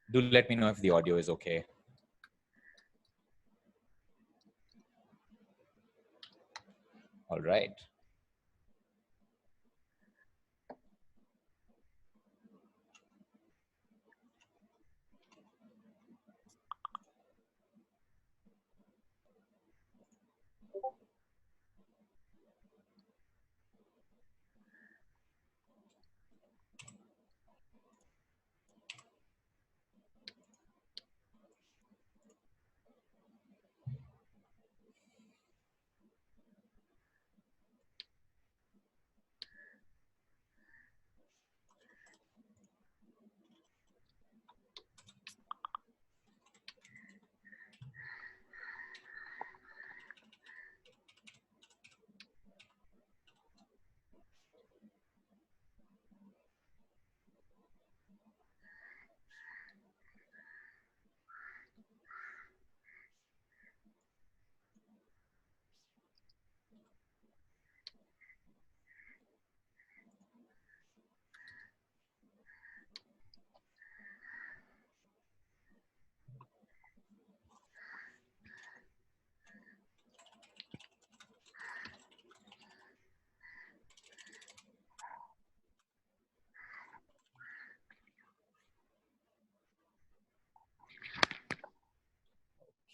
Do let me know if the audio is okay. All right.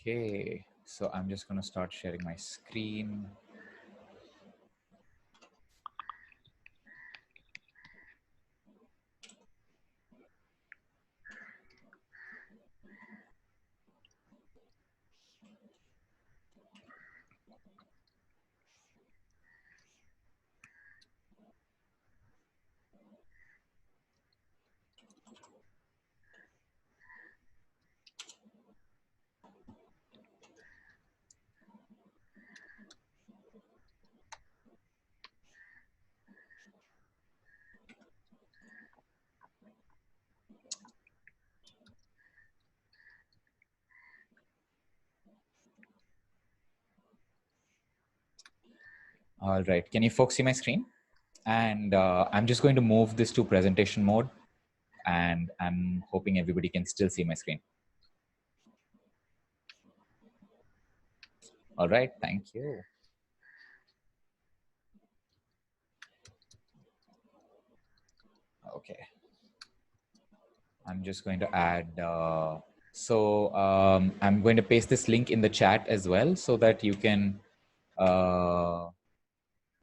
Okay, so I'm just going to start sharing my screen. All right, can you folks see my screen? And I'm just going to move this to presentation mode, and I'm hoping everybody can still see my screen. All right, thank you. Okay. I'm just going to add, I'm going to paste this link in the chat as well so that you can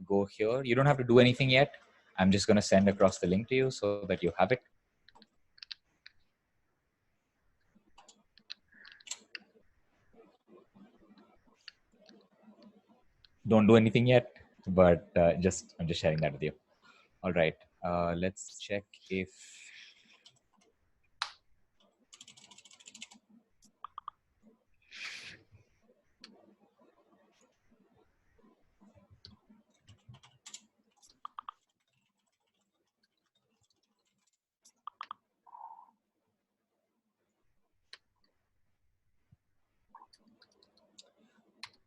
go here. You don't have to do anything yet. I'm just going to send across the link to you so that you have it. Don't do anything yet, but I'm just sharing that with you. All right, let's check if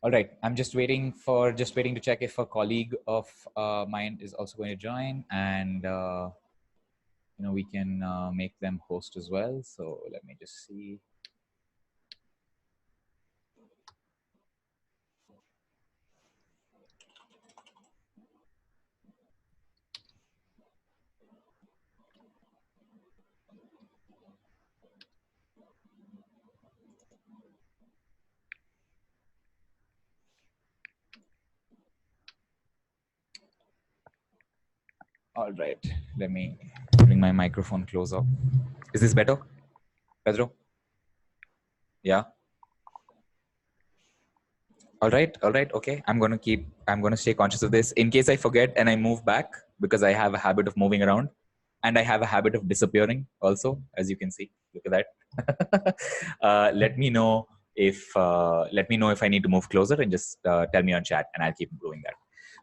all right, I'm just waiting to check if a colleague of mine is also going to join, and we can make them host as well. So let me just see. All right, let me bring my microphone closer. Is this better, Pedro? Yeah. All right, okay. I'm gonna stay conscious of this. In case I forget and I move back, because I have a habit of moving around, and I have a habit of disappearing also, as you can see. Look at that. Let me know if I need to move closer, and just tell me on chat, and I'll keep doing that.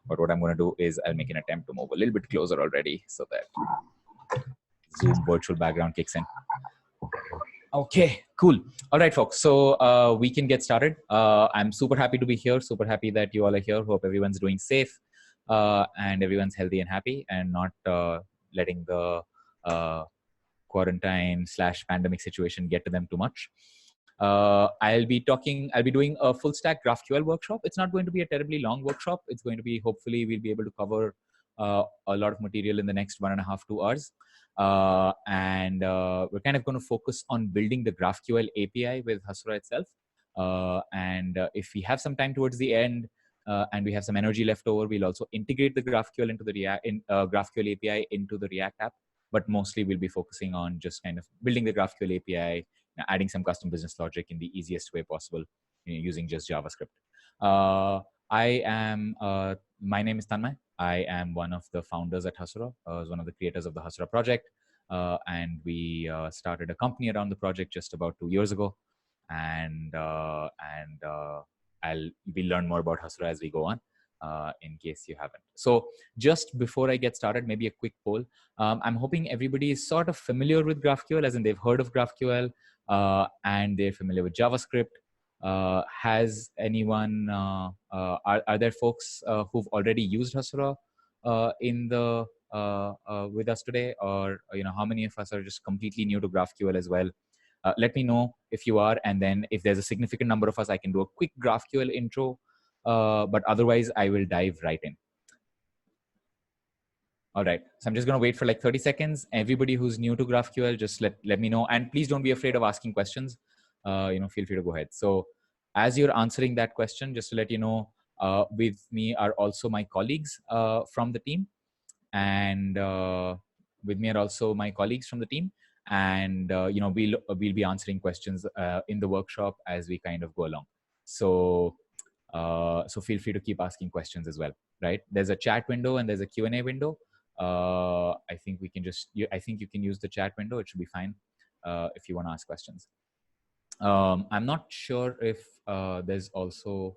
But what I'm going to do is I'll make an attempt to move a little bit closer already so that Zoom virtual background kicks in. Okay, cool. All right, folks. So we can get started. I'm super happy to be here. Super happy that you all are here. Hope everyone's doing safe and everyone's healthy and happy and not letting the quarantine / pandemic situation get to them too much. I'll be doing a full stack GraphQL workshop. It's not going to be a terribly long workshop. It's going to be, hopefully we'll be able to cover a lot of material in the next 1.5 to 2 hours. And we're kind of going to focus on building the GraphQL API with Hasura itself. And if we have some time towards the end and we have some energy left over, we'll also integrate the GraphQL into the GraphQL API into the React app. But mostly we'll be focusing on just kind of building the GraphQL API, adding some custom business logic in the easiest way possible, using just JavaScript. My name is Tanmay. I am one of the founders at Hasura. I was one of the creators of the Hasura project. And we started a company around the project just about 2 years ago. And we'll learn more about Hasura as we go on, in case you haven't. So just before I get started, maybe a quick poll. I'm hoping everybody is sort of familiar with GraphQL, as in they've heard of GraphQL, and they're familiar with JavaScript. Has anyone, are there folks who've already used Hasura with us today? Or how many of us are just completely new to GraphQL as well? Let me know if you are, and then if there's a significant number of us, I can do a quick GraphQL intro, but otherwise I will dive right in. All right, so I'm just going to wait for like 30 seconds. Everybody who's new to GraphQL, just let me know, and please don't be afraid of asking questions. Feel free to go ahead. So as you're answering that question, just to let you know, with me are also my colleagues from the team, and with me are also my colleagues from the team. And we'll be answering questions in the workshop as we kind of go along. So feel free to keep asking questions as well. Right? There's a chat window and there's a Q&A window. I think I think you can use the chat window. It should be fine if you want to ask questions. I'm not sure if there's also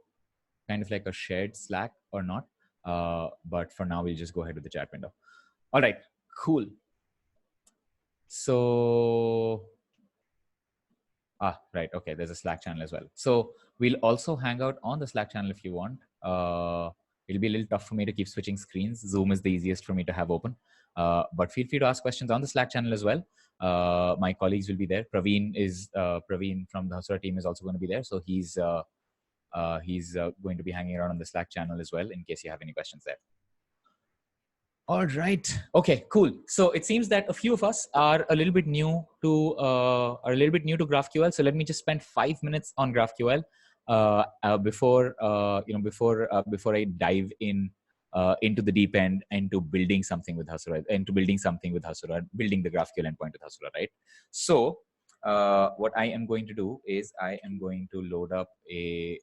kind of like a shared Slack or not, but for now we'll just go ahead with the chat window. All right, cool. So, right, okay, there's a Slack channel as well. So we'll also hang out on the Slack channel if you want. It'll be a little tough for me to keep switching screens. Zoom is the easiest for me to have open. But feel free to ask questions on the Slack channel as well. My colleagues will be there. Praveen from the Hasura team is also going to be there. So he's going to be hanging around on the Slack channel as well, in case you have any questions there. All right. Okay, cool. So it seems that a few of us are a little bit new to GraphQL. So let me just spend 5 minutes on GraphQL before I dive into the deep end, into building something with Hasura, building the GraphQL endpoint with Hasura, right? So what I am going to do is I am going to load up a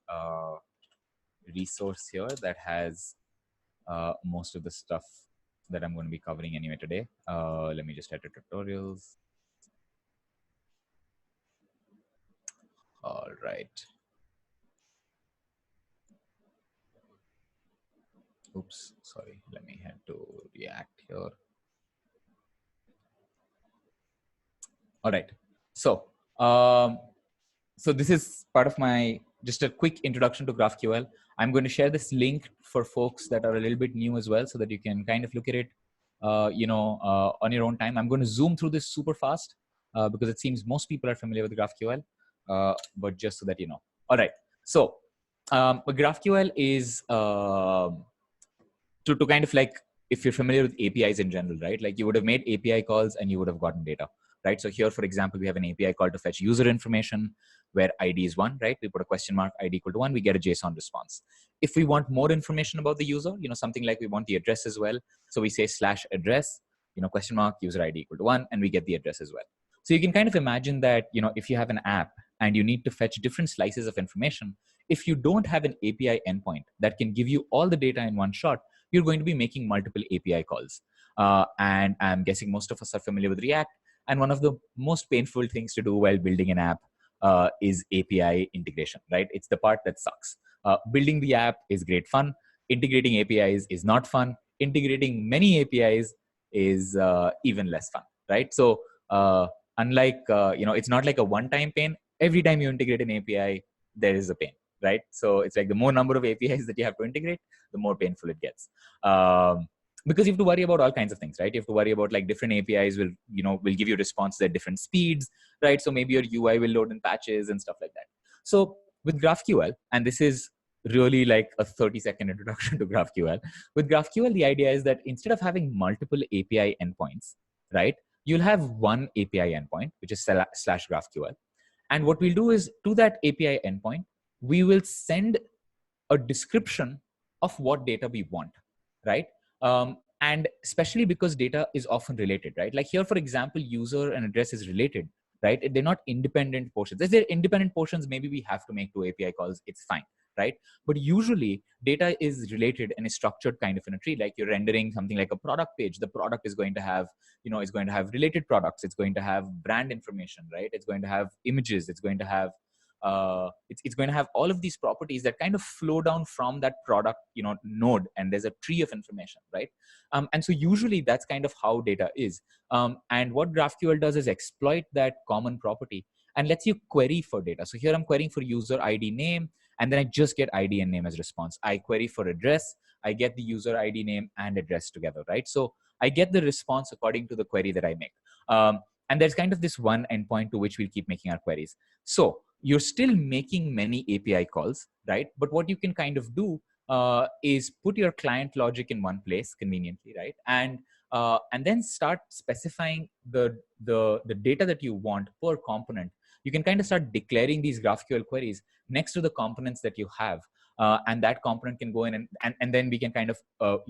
resource here that has most of the stuff that I'm going to be covering anyway today. Let me just head to tutorials. All right. Oops, sorry. Let me head to React here. All right. So, so this is part of my, just a quick introduction to GraphQL. I'm going to share this link for folks that are a little bit new as well, so that you can kind of look at it, on your own time. I'm going to zoom through this super fast because it seems most people are familiar with GraphQL, but just so that you know. All right. So GraphQL is to kind of like, if you're familiar with APIs in general, right? Like you would have made API calls and you would have gotten data, right? So here, for example, we have an API call to fetch user information where ID is 1, right? We put a question mark, ID equal to 1, we get a JSON response. If we want more information about the user, something like we want the address as well. So we say /address, question mark, user ID equal to 1, and we get the address as well. So you can kind of imagine that, if you have an app and you need to fetch different slices of information, if you don't have an API endpoint that can give you all the data in one shot, you're going to be making multiple API calls. And I'm guessing most of us are familiar with React. And one of the most painful things to do while building an app is API integration, right? It's the part that sucks. Building the app is great fun. Integrating APIs is not fun. Integrating many APIs is even less fun, right? So unlike, it's not like a one-time pain. Every time you integrate an API, there is a pain, right? So it's like the more number of APIs that you have to integrate, the more painful it gets. because you have to worry about all kinds of things, right? You have to worry about like different APIs will give you responses at different speeds, right? So maybe your UI will load in patches and stuff like that. So with GraphQL, and this is really like a 30-second introduction to GraphQL. With GraphQL, the idea is that instead of having multiple API endpoints, right, you'll have one API endpoint, which is slash GraphQL. And what we'll do is to that API endpoint, we will send a description of what data we want, right? And especially because data is often related, right? Like here, for example, user and address is related, right? They're not independent portions. If they're independent portions, maybe we have to make two API calls, it's fine, right? But usually data is related and is structured kind of in a tree. Like you're rendering something like a product page. The product is going to have, it's going to have related products. It's going to have brand information, right? It's going to have images. It's going to have it's going to have all of these properties that kind of flow down from that product node, and there's a tree of information, right? And so usually that's kind of how data is. And what GraphQL does is exploit that common property and lets you query for data. So here I'm querying for user ID name, and then I just get ID and name as response. I query for address, I get the user ID name and address together, right? So I get the response according to the query that I make. And there's kind of this one endpoint to which we'll keep making our queries. So you're still making many API calls, right? But what you can kind of do is put your client logic in one place conveniently, right? And then start specifying the data that you want per component. You can kind of start declaring these GraphQL queries next to the components that you have. And that component can go in and then we can kind of,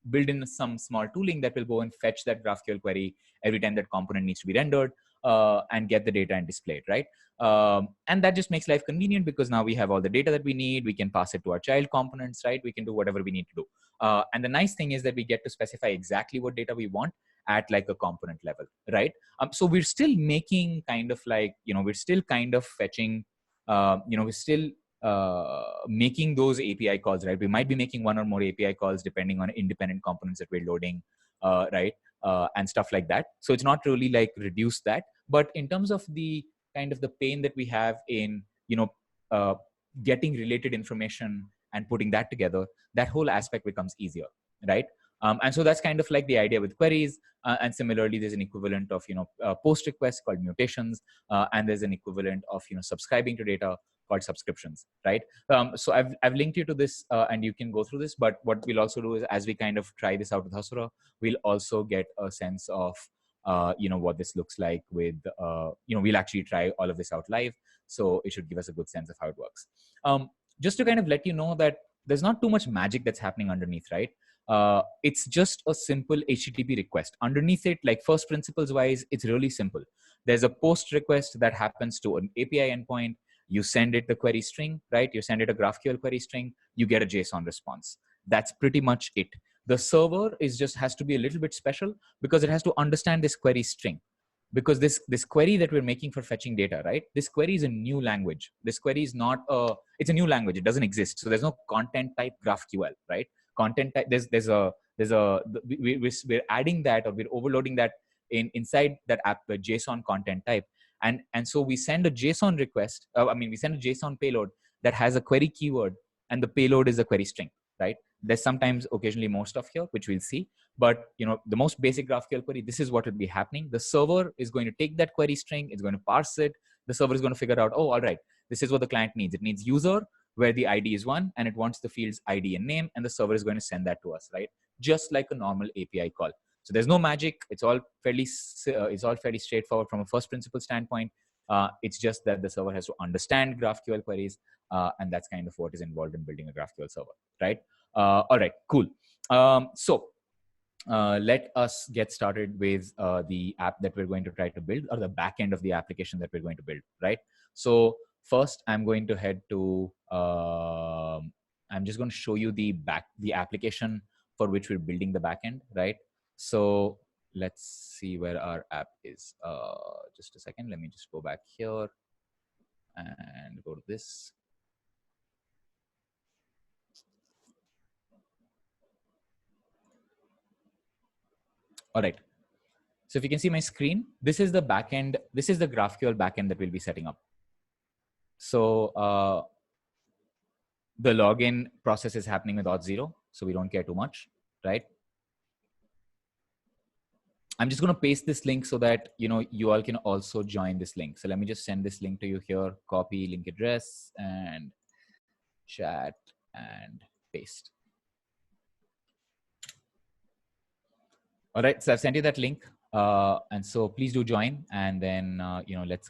build in some small tooling that will go and fetch that GraphQL query every time that component needs to be rendered and get the data and display it, right? And that just makes life convenient because now we have all the data that we need. We can pass it to our child components, right? We can do whatever we need to do. And the nice thing is that we get to specify exactly what data we want at like a component level, right? So we're still making kind of like, we're still kind of fetching, we're still making those API calls, right? We might be making one or more API calls depending on independent components that we're loading, right? And stuff like that. So it's not really like reduce that, but in terms of the kind of the pain that we have in, getting related information and putting that together, that whole aspect becomes easier, right? And so that's kind of like the idea with queries. And similarly, there's an equivalent of, post requests called mutations. And there's an equivalent of, subscribing to data called subscriptions, right? So I've linked you to this and you can go through this, but what we'll also do is as we kind of try this out with Hasura, we'll also get a sense of, what this looks like with, we'll actually try all of this out live. So it should give us a good sense of how it works. Just to kind of let you know that there's not too much magic that's happening underneath, right? It's just a simple HTTP request. Underneath it, like first principles wise, it's really simple. There's a post request that happens to an API endpoint. You send it the query string, right? You send it a GraphQL query string, you get a JSON response. That's pretty much it. The server has to be a little bit special because it has to understand this query string. Because this query that we're making for fetching data, right? This query is a new language. This query is not it's a new language. It doesn't exist. So there's no content type GraphQL, right? Content type, we're adding that, or we're overloading that inside that app, the JSON content type. And so we send a JSON request. We send a JSON payload that has a query keyword, and the payload is a query string, right? There's sometimes occasionally more stuff here, which we'll see. But the most basic GraphQL query, this is what will be happening. The server is going to take that query string, it's going to parse it. The server is going to figure out, oh, all right, this is what the client needs. It needs user, where the ID is 1, and it wants the fields ID and name, and the server is going to send that to us, right? Just like a normal API call. So there's no magic. It's all fairly straightforward from a first principle standpoint. It's just that the server has to understand GraphQL queries, and that's kind of what is involved in building a GraphQL server, right? All right, cool. So let us get started with the app that we're going to try to build, or the back end of the application that we're going to build, right? So first, I'm going to head to, I'm just going to show you the application for which we're building the backend, right? So let's see where our app is. Just a second. Let me just go back here and go to this. All right. So if you can see my screen, this is the backend. This is the GraphQL backend that we'll be setting up. So the login process is happening with Auth0, so we don't care too much, right? I'm just going to paste this link so that, you all can also join this link. So let me just send this link to you here, copy link address and chat and paste. All right, so I've sent you that link. And so please do join, and then let's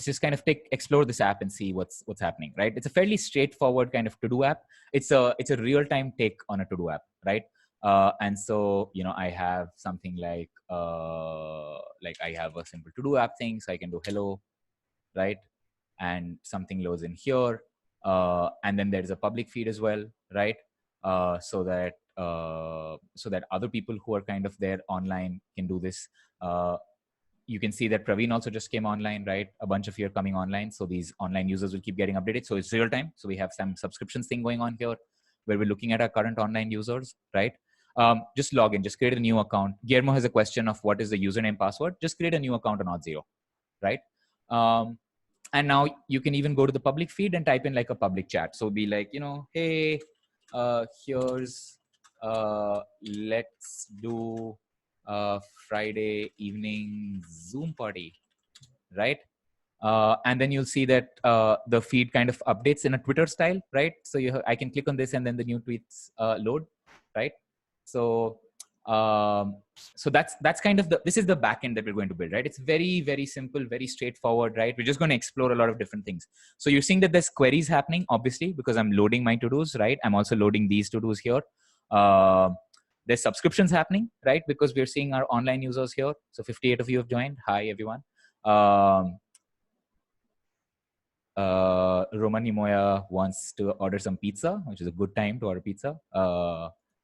just kind of explore this app and see what's happening, right? It's a fairly straightforward kind of to-do app. It's a real-time take on a to-do app, right? And so I have something like I have a simple to-do app thing, so I can do hello, right? And something loads in here, and then there's a public feed as well, right? So that other people who are kind of there online can do this. You can see that Praveen also just came online, right? A bunch of you are coming online. So these online users will keep getting updated. So it's real time. So we have some subscriptions thing going on here where we're looking at our current online users, right? Just log in, just create a new account. Guillermo has a question of what is the username password. Just create a new account on Auth0, right? And now you can even go to the public feed and type in like a public chat. So be like, hey, here's, let's do a Friday evening Zoom party, right? And then you'll see that the feed kind of updates in a Twitter style, right? So I can click on this and then the new tweets load, right? So that's kind of this is the backend that we're going to build, right? It's very, very simple, very straightforward, right? We're just going to explore a lot of different things. So you're seeing that there's queries happening, obviously, because I'm loading my to-dos, right? I'm also loading these to-dos here. There's subscriptions happening, right? Because we're seeing our online users here. So 58 of you have joined. Hi, everyone. Roman Nimoya wants to order some pizza, which is a good time to order pizza,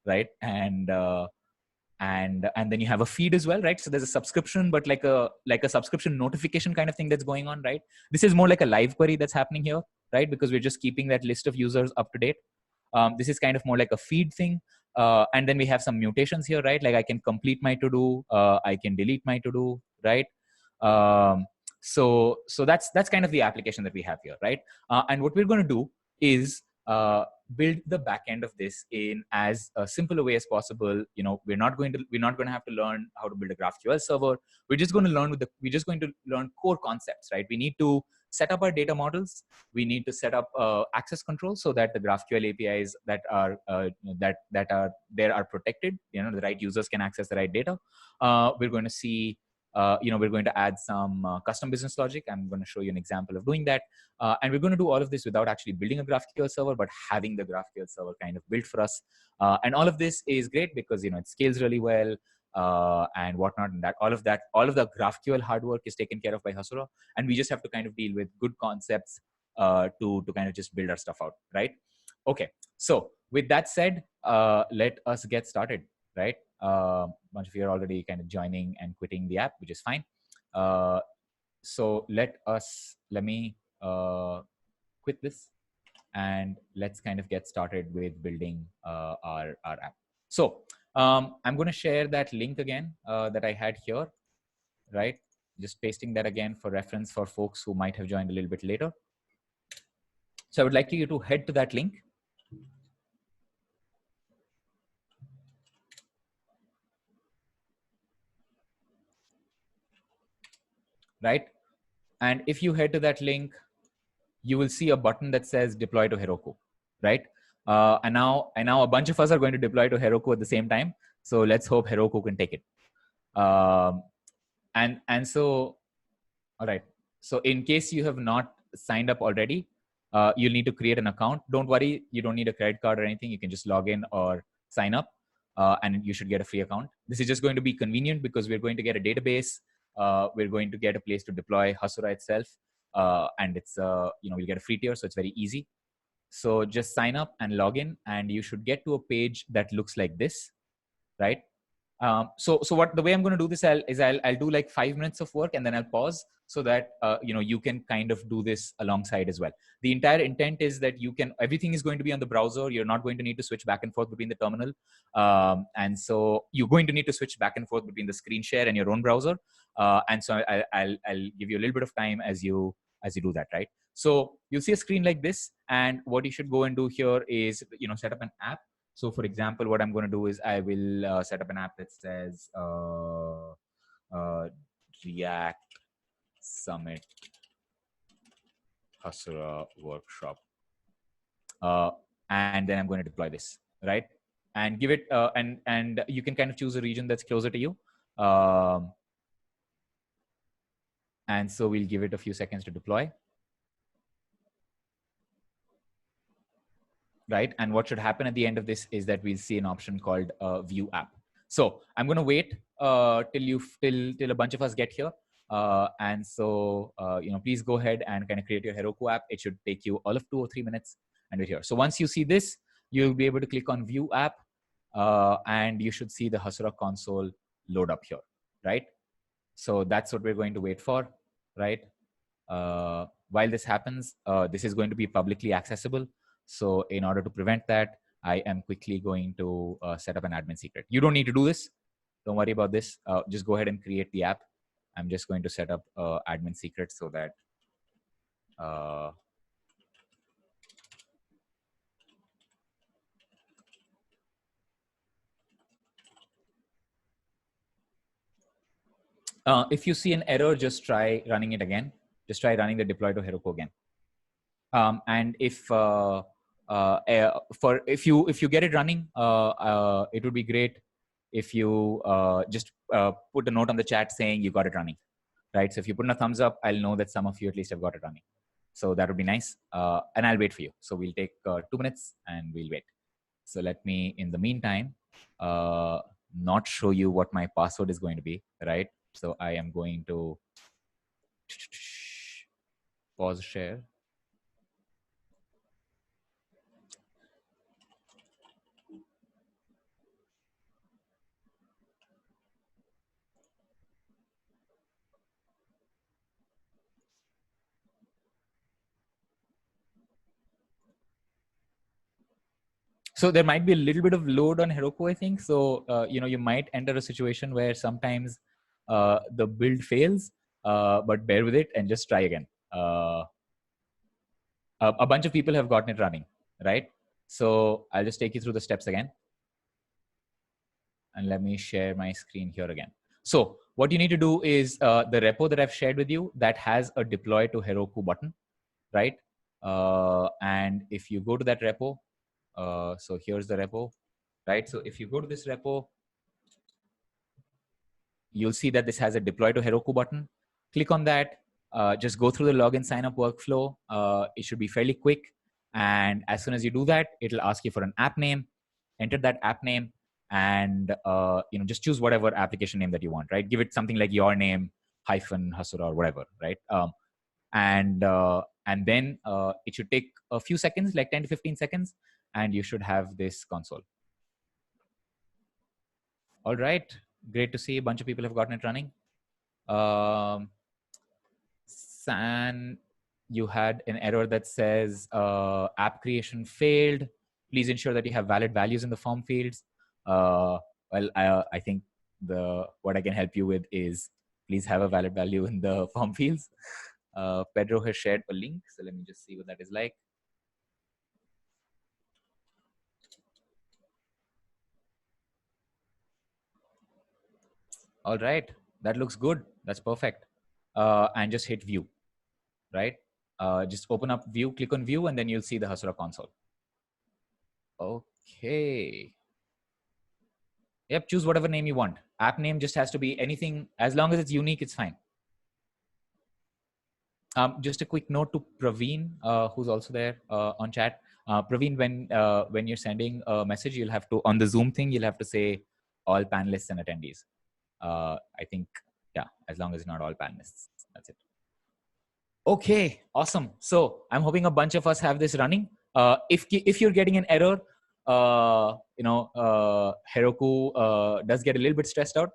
right? And then you have a feed as well, right? So there's a subscription, but like a subscription notification kind of thing that's going on, right? This is more like a live query that's happening here, right? Because we're just keeping that list of users up to date. This is kind of more like a feed thing. And then we have some mutations here, right? Like I can complete my to-do, I can delete my to-do, right? So that's kind of the application that we have here, right? And what we're going to do is build the back end of this in as simple a way as possible. We're not going to have to learn how to build a GraphQL server. We're just going to learn core concepts, right? We need to set up our data models. We need to set up access control so that the GraphQL APIs that are there are protected. The right users can access the right data. We're going to see we're going to add some custom business logic. I'm going to show you an example of doing that. And we're going to do all of this without actually building a GraphQL server, but having the GraphQL server kind of built for us. And all of this is great because, it scales really well and whatnot. And all of the GraphQL hard work is taken care of by Hasura. And we just have to kind of deal with good concepts to kind of just build our stuff out, right? Okay. So with that said, let us get started, right? A bunch of you are already kind of joining and quitting the app, which is fine. So let me quit this and let's kind of get started with building our app. So I'm going to share that link again that I had here, right? Just pasting that again for reference for folks who might have joined a little bit later. So I would like you to head to that link. Right? And if you head to that link, you will see a button that says deploy to Heroku, right? And now a bunch of us are going to deploy to Heroku at the same time. So let's hope Heroku can take it. And so, all right. So in case you have not signed up already, you'll need to create an account. Don't worry, you don't need a credit card or anything. You can just log in or sign up, and you should get a free account. This is just going to be convenient because we're going to get a database. We're going to get a place to deploy Hasura itself. And it's we'll get a free tier, so it's very easy. So just sign up and log in, and you should get to a page that looks like this, right? So the way I'm going to do this is I'll do like 5 minutes of work and then I'll pause so that you can kind of do this alongside as well. The entire intent is that everything is going to be on the browser. You're not going to need to switch back and forth between the terminal, and so you're going to need to switch back and forth between the screen share and your own browser. And so I'll give you a little bit of time as you do that, right? So you'll see a screen like this, and what you should go and do here is set up an app. So for example, what I'm going to do is I will set up an app that says React Summit Hasura workshop. And then I'm going to deploy this, right? And give it, and you can kind of choose a region that's closer to you. And so we'll give it a few seconds to deploy. Right? And what should happen at the end of this is that we'll see an option called View App. So I'm going to wait till a bunch of us get here. And so, please go ahead and kind of create your Heroku app. It should take you all of 2 or 3 minutes, and we're here. So once you see this, you'll be able to click on View App, and you should see the Hasura console load up here, right? So that's what we're going to wait for, right? While this happens, this is going to be publicly accessible. So in order to prevent that, I am quickly going to set up an admin secret. You don't need to do this. Don't worry about this. Just go ahead and create the app. I'm just going to set up admin secret so that if you see an error, just try running it again. Just try running the deploy to Heroku again. And if you get it running, it would be great if you just put a note on the chat saying you got it running, right? So if you put in a thumbs up, I'll know that some of you at least have got it running. So that would be nice. And I'll wait for you. So we'll take 2 minutes and we'll wait. So let me, in the meantime, not show you what my password is going to be, right? So I am going to pause share. So there might be a little bit of load on Heroku, I think. So, you might enter a situation where sometimes the build fails, but bear with it and just try again. A bunch of people have gotten it running, right? So I'll just take you through the steps again. And let me share my screen here again. So what you need to do is the repo that I've shared with you that has a deploy to Heroku button, right? And if you go to that repo, so here's the repo, right? So if you go to this repo, you'll see that this has a deploy to Heroku button. Click on that, just go through the login sign up workflow. It should be fairly quick. And as soon as you do that, it'll ask you for an app name, enter that app name, and just choose whatever application name that you want, right? Give it something like your name hyphen Hasura or whatever, right? And then it should take a few seconds, like 10 to 15 seconds, and you should have this console. All right, great to see a bunch of people have gotten it running. San, you had an error that says app creation failed. Please ensure that you have valid values in the form fields. Well, I think what I can help you with is please have a valid value in the form fields. Pedro has shared a link, so let me just see what that is like. All right, that looks good. That's perfect. And just hit view, right? Just open up view, click on view, and then you'll see the Hasura console. Okay. Yep, choose whatever name you want. App name just has to be anything, as long as it's unique, it's fine. Just a quick note to Praveen, who's also there on chat. Praveen, when you're sending a message, you'll have to, on the Zoom thing, you'll have to say all panelists and attendees. I think, yeah, as long as it's not all panelists, that's it. Okay, awesome. So I'm hoping a bunch of us have this running. If you're getting an error, Heroku does get a little bit stressed out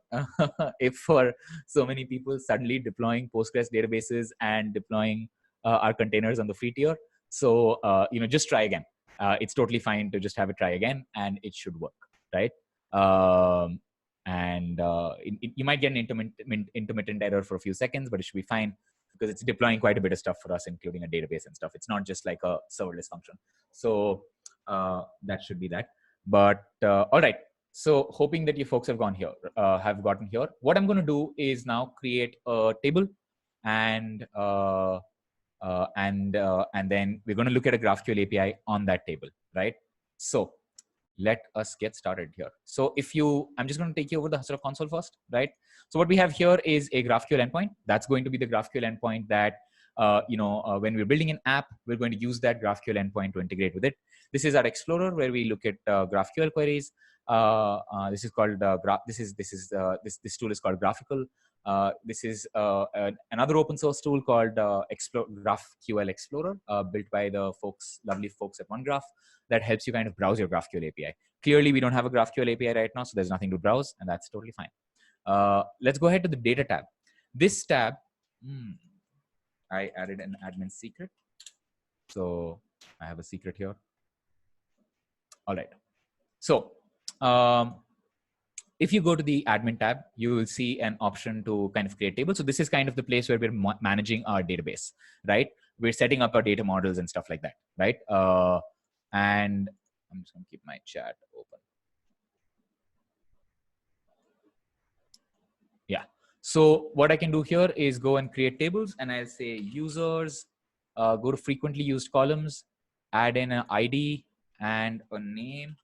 if for so many people suddenly deploying Postgres databases and deploying our containers on the free tier. So just try again. It's totally fine to just have it try again, and it should work, right? You might get an intermittent error for a few seconds, but it should be fine because it's deploying quite a bit of stuff for us, including a database and stuff. It's not just like a serverless function. So that should be that. But all right, So hoping that you folks have gotten here. What I'm going to do is now create a table, and then we're going to look at a GraphQL API on that table, right? So let us get started here. So I'm just going to take you over the Hasura console first, right? So what we have here is a GraphQL endpoint. That's going to be the GraphQL endpoint that, when we're building an app, we're going to use that GraphQL endpoint to integrate with it. This is our Explorer where we look at GraphQL queries. This is called this tool is called Graphical. This is another open source tool called GraphQL Explorer, built by the lovely folks at OneGraph, that helps you kind of browse your GraphQL API. Clearly, we don't have a GraphQL API right now, so there's nothing to browse, and that's totally fine. Let's go ahead to the data tab. This tab, I added an admin secret. So I have a secret here. All right. So if you go to the admin tab, you will see an option to kind of create tables. So this is kind of the place where we're managing our database, right? We're setting up our data models and stuff like that, right? And I'm just going to keep my chat open. Yeah. So what I can do here is go and create tables, and I'll say users, go to frequently used columns, add in an ID and a name.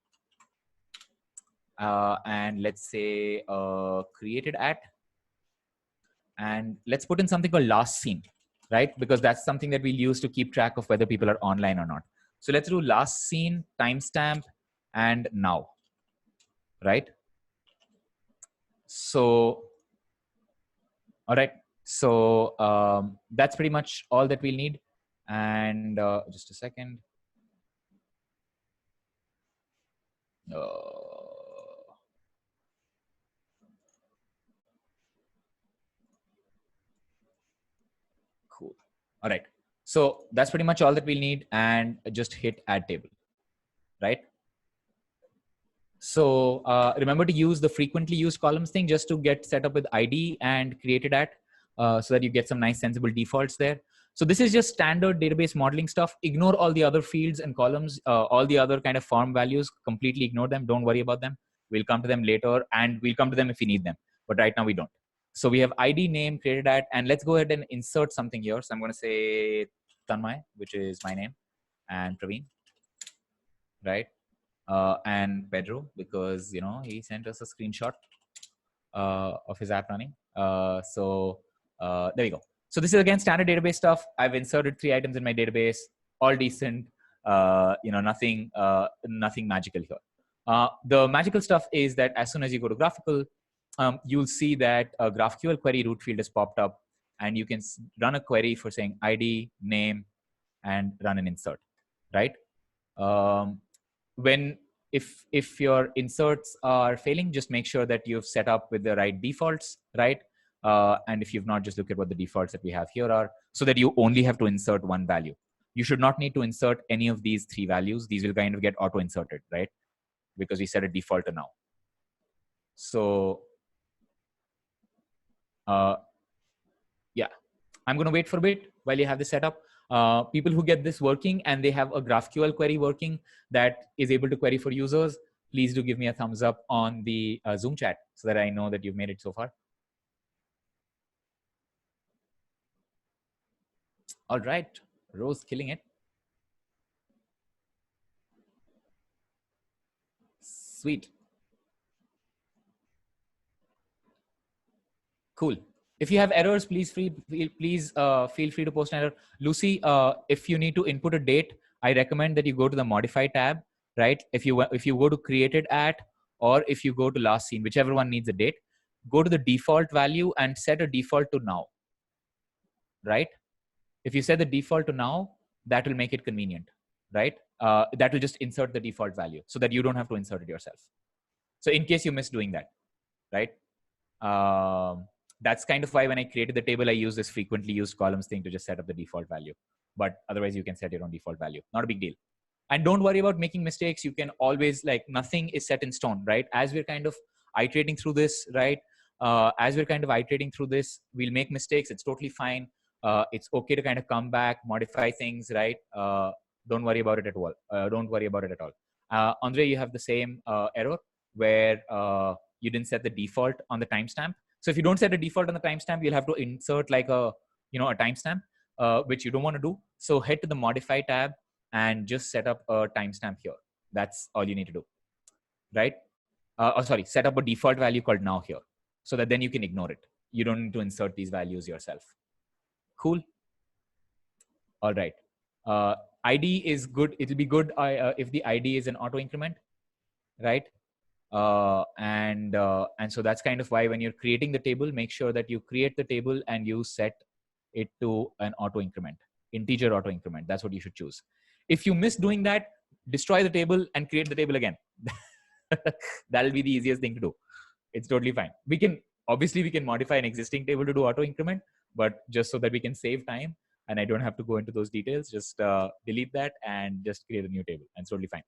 And let's say created at, and let's put in something called last seen, right? Because that's something that we'll use to keep track of whether people are online or not. So let's do last seen, timestamp, and now, right? So, all right. So that's pretty much all that we'll need. And just a second. Cool. All right. So that's pretty much all that we'll need, and just hit add table, right? So remember to use the frequently used columns thing just to get set up with ID and created at, so that you get some nice sensible defaults there. So this is just standard database modeling stuff. Ignore all the other fields and columns, all the other kind of form values, completely ignore them. Don't worry about them. We'll come to them later, and we'll come to them if we need them. But right now we don't. So we have ID, name, created at, and let's go ahead and insert something here. So I'm going to say Tanmay, which is my name, and Praveen, right? And Pedro, because he sent us a screenshot of his app running. So there we go. So this is again standard database stuff. I've inserted 3 items in my database, all decent. Nothing magical here. The magical stuff is that as soon as you go to Graphical, you'll see that a GraphQL query root field has popped up, and you can run a query for saying ID, name, and run an insert, right? If your inserts are failing, just make sure that you've set up with the right defaults, right? And if you've not, just look at what the defaults that we have here are, so that you only have to insert one value. You should not need to insert any of these 3 values. These will kind of get auto inserted, right? Because we set a default to now. So yeah, I'm going to wait for a bit while you have this set up. People who get this working and they have a GraphQL query working that is able to query for users, please do give me a thumbs up on the Zoom chat so that I know that you've made it so far. All right, Rose killing it. Sweet. Cool. If you have errors, please feel free to post an error. Lucy, if you need to input a date, I recommend that you go to the modify tab, right? If you go to created at, or if you go to last seen, whichever one needs a date, go to the default value and set a default to now, right? If you set the default to now, that will make it convenient, right? That will just insert the default value so that you don't have to insert it yourself. So in case you miss doing that, right? That's kind of why when I created the table, I use this frequently used columns thing to just set up the default value. But otherwise, you can set your own default value. Not a big deal. And don't worry about making mistakes. You can always, nothing is set in stone, right? As we're kind of iterating through this, right? We'll make mistakes. It's totally fine. It's okay to kind of come back, modify things, right? Don't worry about it at all. Andre, you have the same error. where you didn't set the default on the timestamp. So if you don't set a default on the timestamp, you'll have to insert like a timestamp, which you don't want to do. So head to the modify tab and just set up a timestamp here. That's all you need to do, right? Sorry, set up a default value called now here, so that then you can ignore it. You don't need to insert these values yourself. Cool. All right. ID is good. It'll be good if the ID is an auto increment, right? And so that's kind of why when you're creating the table, make sure that you create the table and you set it to an auto increment, integer auto increment. That's what you should choose. If you miss doing that, destroy the table and create the table again. That'll be the easiest thing to do. It's totally fine. We can modify an existing table to do auto increment, but just so that we can save time and I don't have to go into those details, just delete that and just create a new table, and it's totally fine.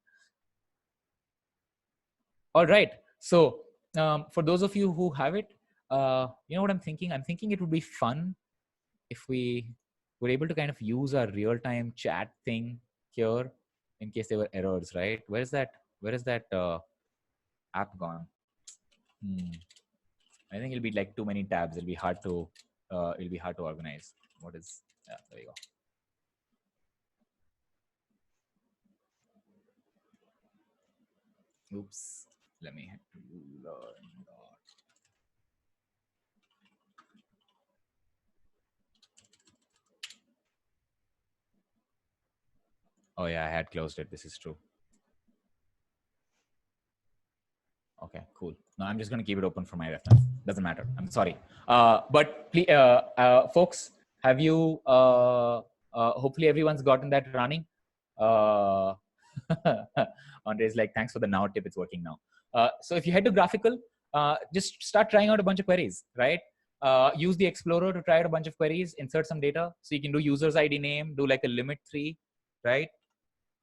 All right. So for those of you who have it, you know what I'm thinking? I'm thinking it would be fun if we were able to kind of use our real-time chat thing here in case there were errors, right? Where is that app gone? I think it'll be like too many tabs. It'll be hard to organize. What is? Yeah, there you go. Oops. Let me learn. Oh yeah, I had closed it. This is true. Okay, cool. No, I'm just going to keep it open for my reference. Doesn't matter. I'm sorry. But please, folks, have you, hopefully everyone's gotten that running. Andre's like, thanks for the now tip. It's working now. So if you head to graphical, just start trying out a bunch of queries, right? Use the Explorer to try out a bunch of queries, insert some data. So you can do user's ID name, do like a limit 3, right?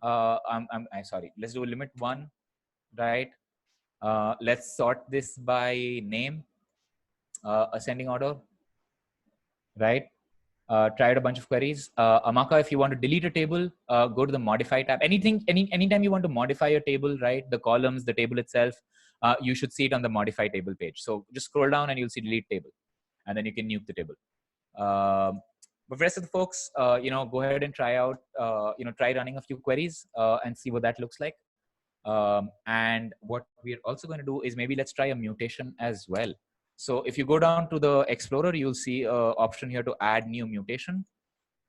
I'm sorry. Let's do a limit 1, right? Let's sort this by name, ascending order, right? Try out a bunch of queries. Amaka, if you want to delete a table, go to the modify tab. Anytime you want to modify a table, right? The columns, the table itself, you should see it on the modify table page. So just scroll down and you'll see delete table, and then you can nuke the table. But for the rest of the folks, go ahead and try out, try running a few queries and see what that looks like. And what we're also going to do is maybe let's try a mutation as well. So if you go down to the Explorer, you'll see an option here to add new mutation.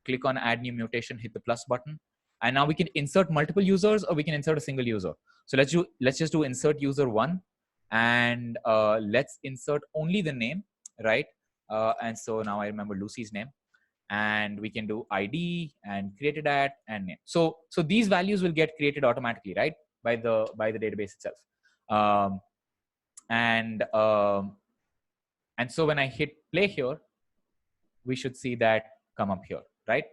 Click on add new mutation, hit the plus button. And now we can insert multiple users or we can insert a single user. So let's just do insert user 1 and let's insert only the name, right? And so now I remember Lucy's name. And we can do ID and created at and name. So these values will get created automatically, right? By the database itself. And so when I hit play here, we should see that come up here, right?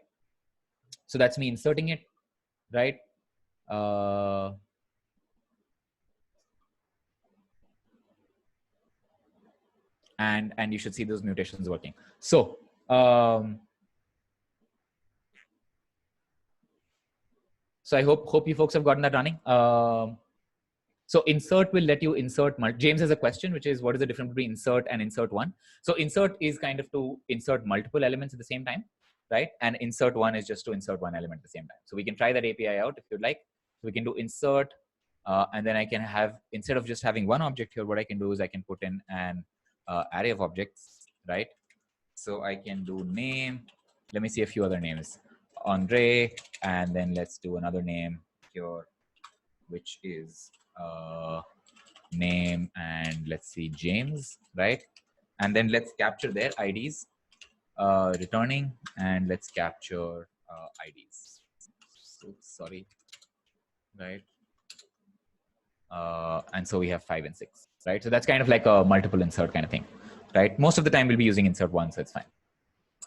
So that's me inserting it, right? And you should see those mutations working. So so I hope you folks have gotten that running. So insert will let you insert. James has a question, which is what is the difference between insert and insert 1? So insert is kind of to insert multiple elements at the same time, right? And insert 1 is just to insert one element at the same time. So we can try that API out if you'd like. So we can do insert, and then I can have, instead of just having one object here, what I can do is I can put in an array of objects, right? So I can do name. Let me see a few other names. Andre, and then let's do another name here, which is name, and let's see, James, right? And then let's capture their IDs, returning, and let's capture IDs. So, sorry, right? And so we have 5 and 6, right? So that's kind of like a multiple insert kind of thing, right? Most of the time we'll be using insert 1, so it's fine.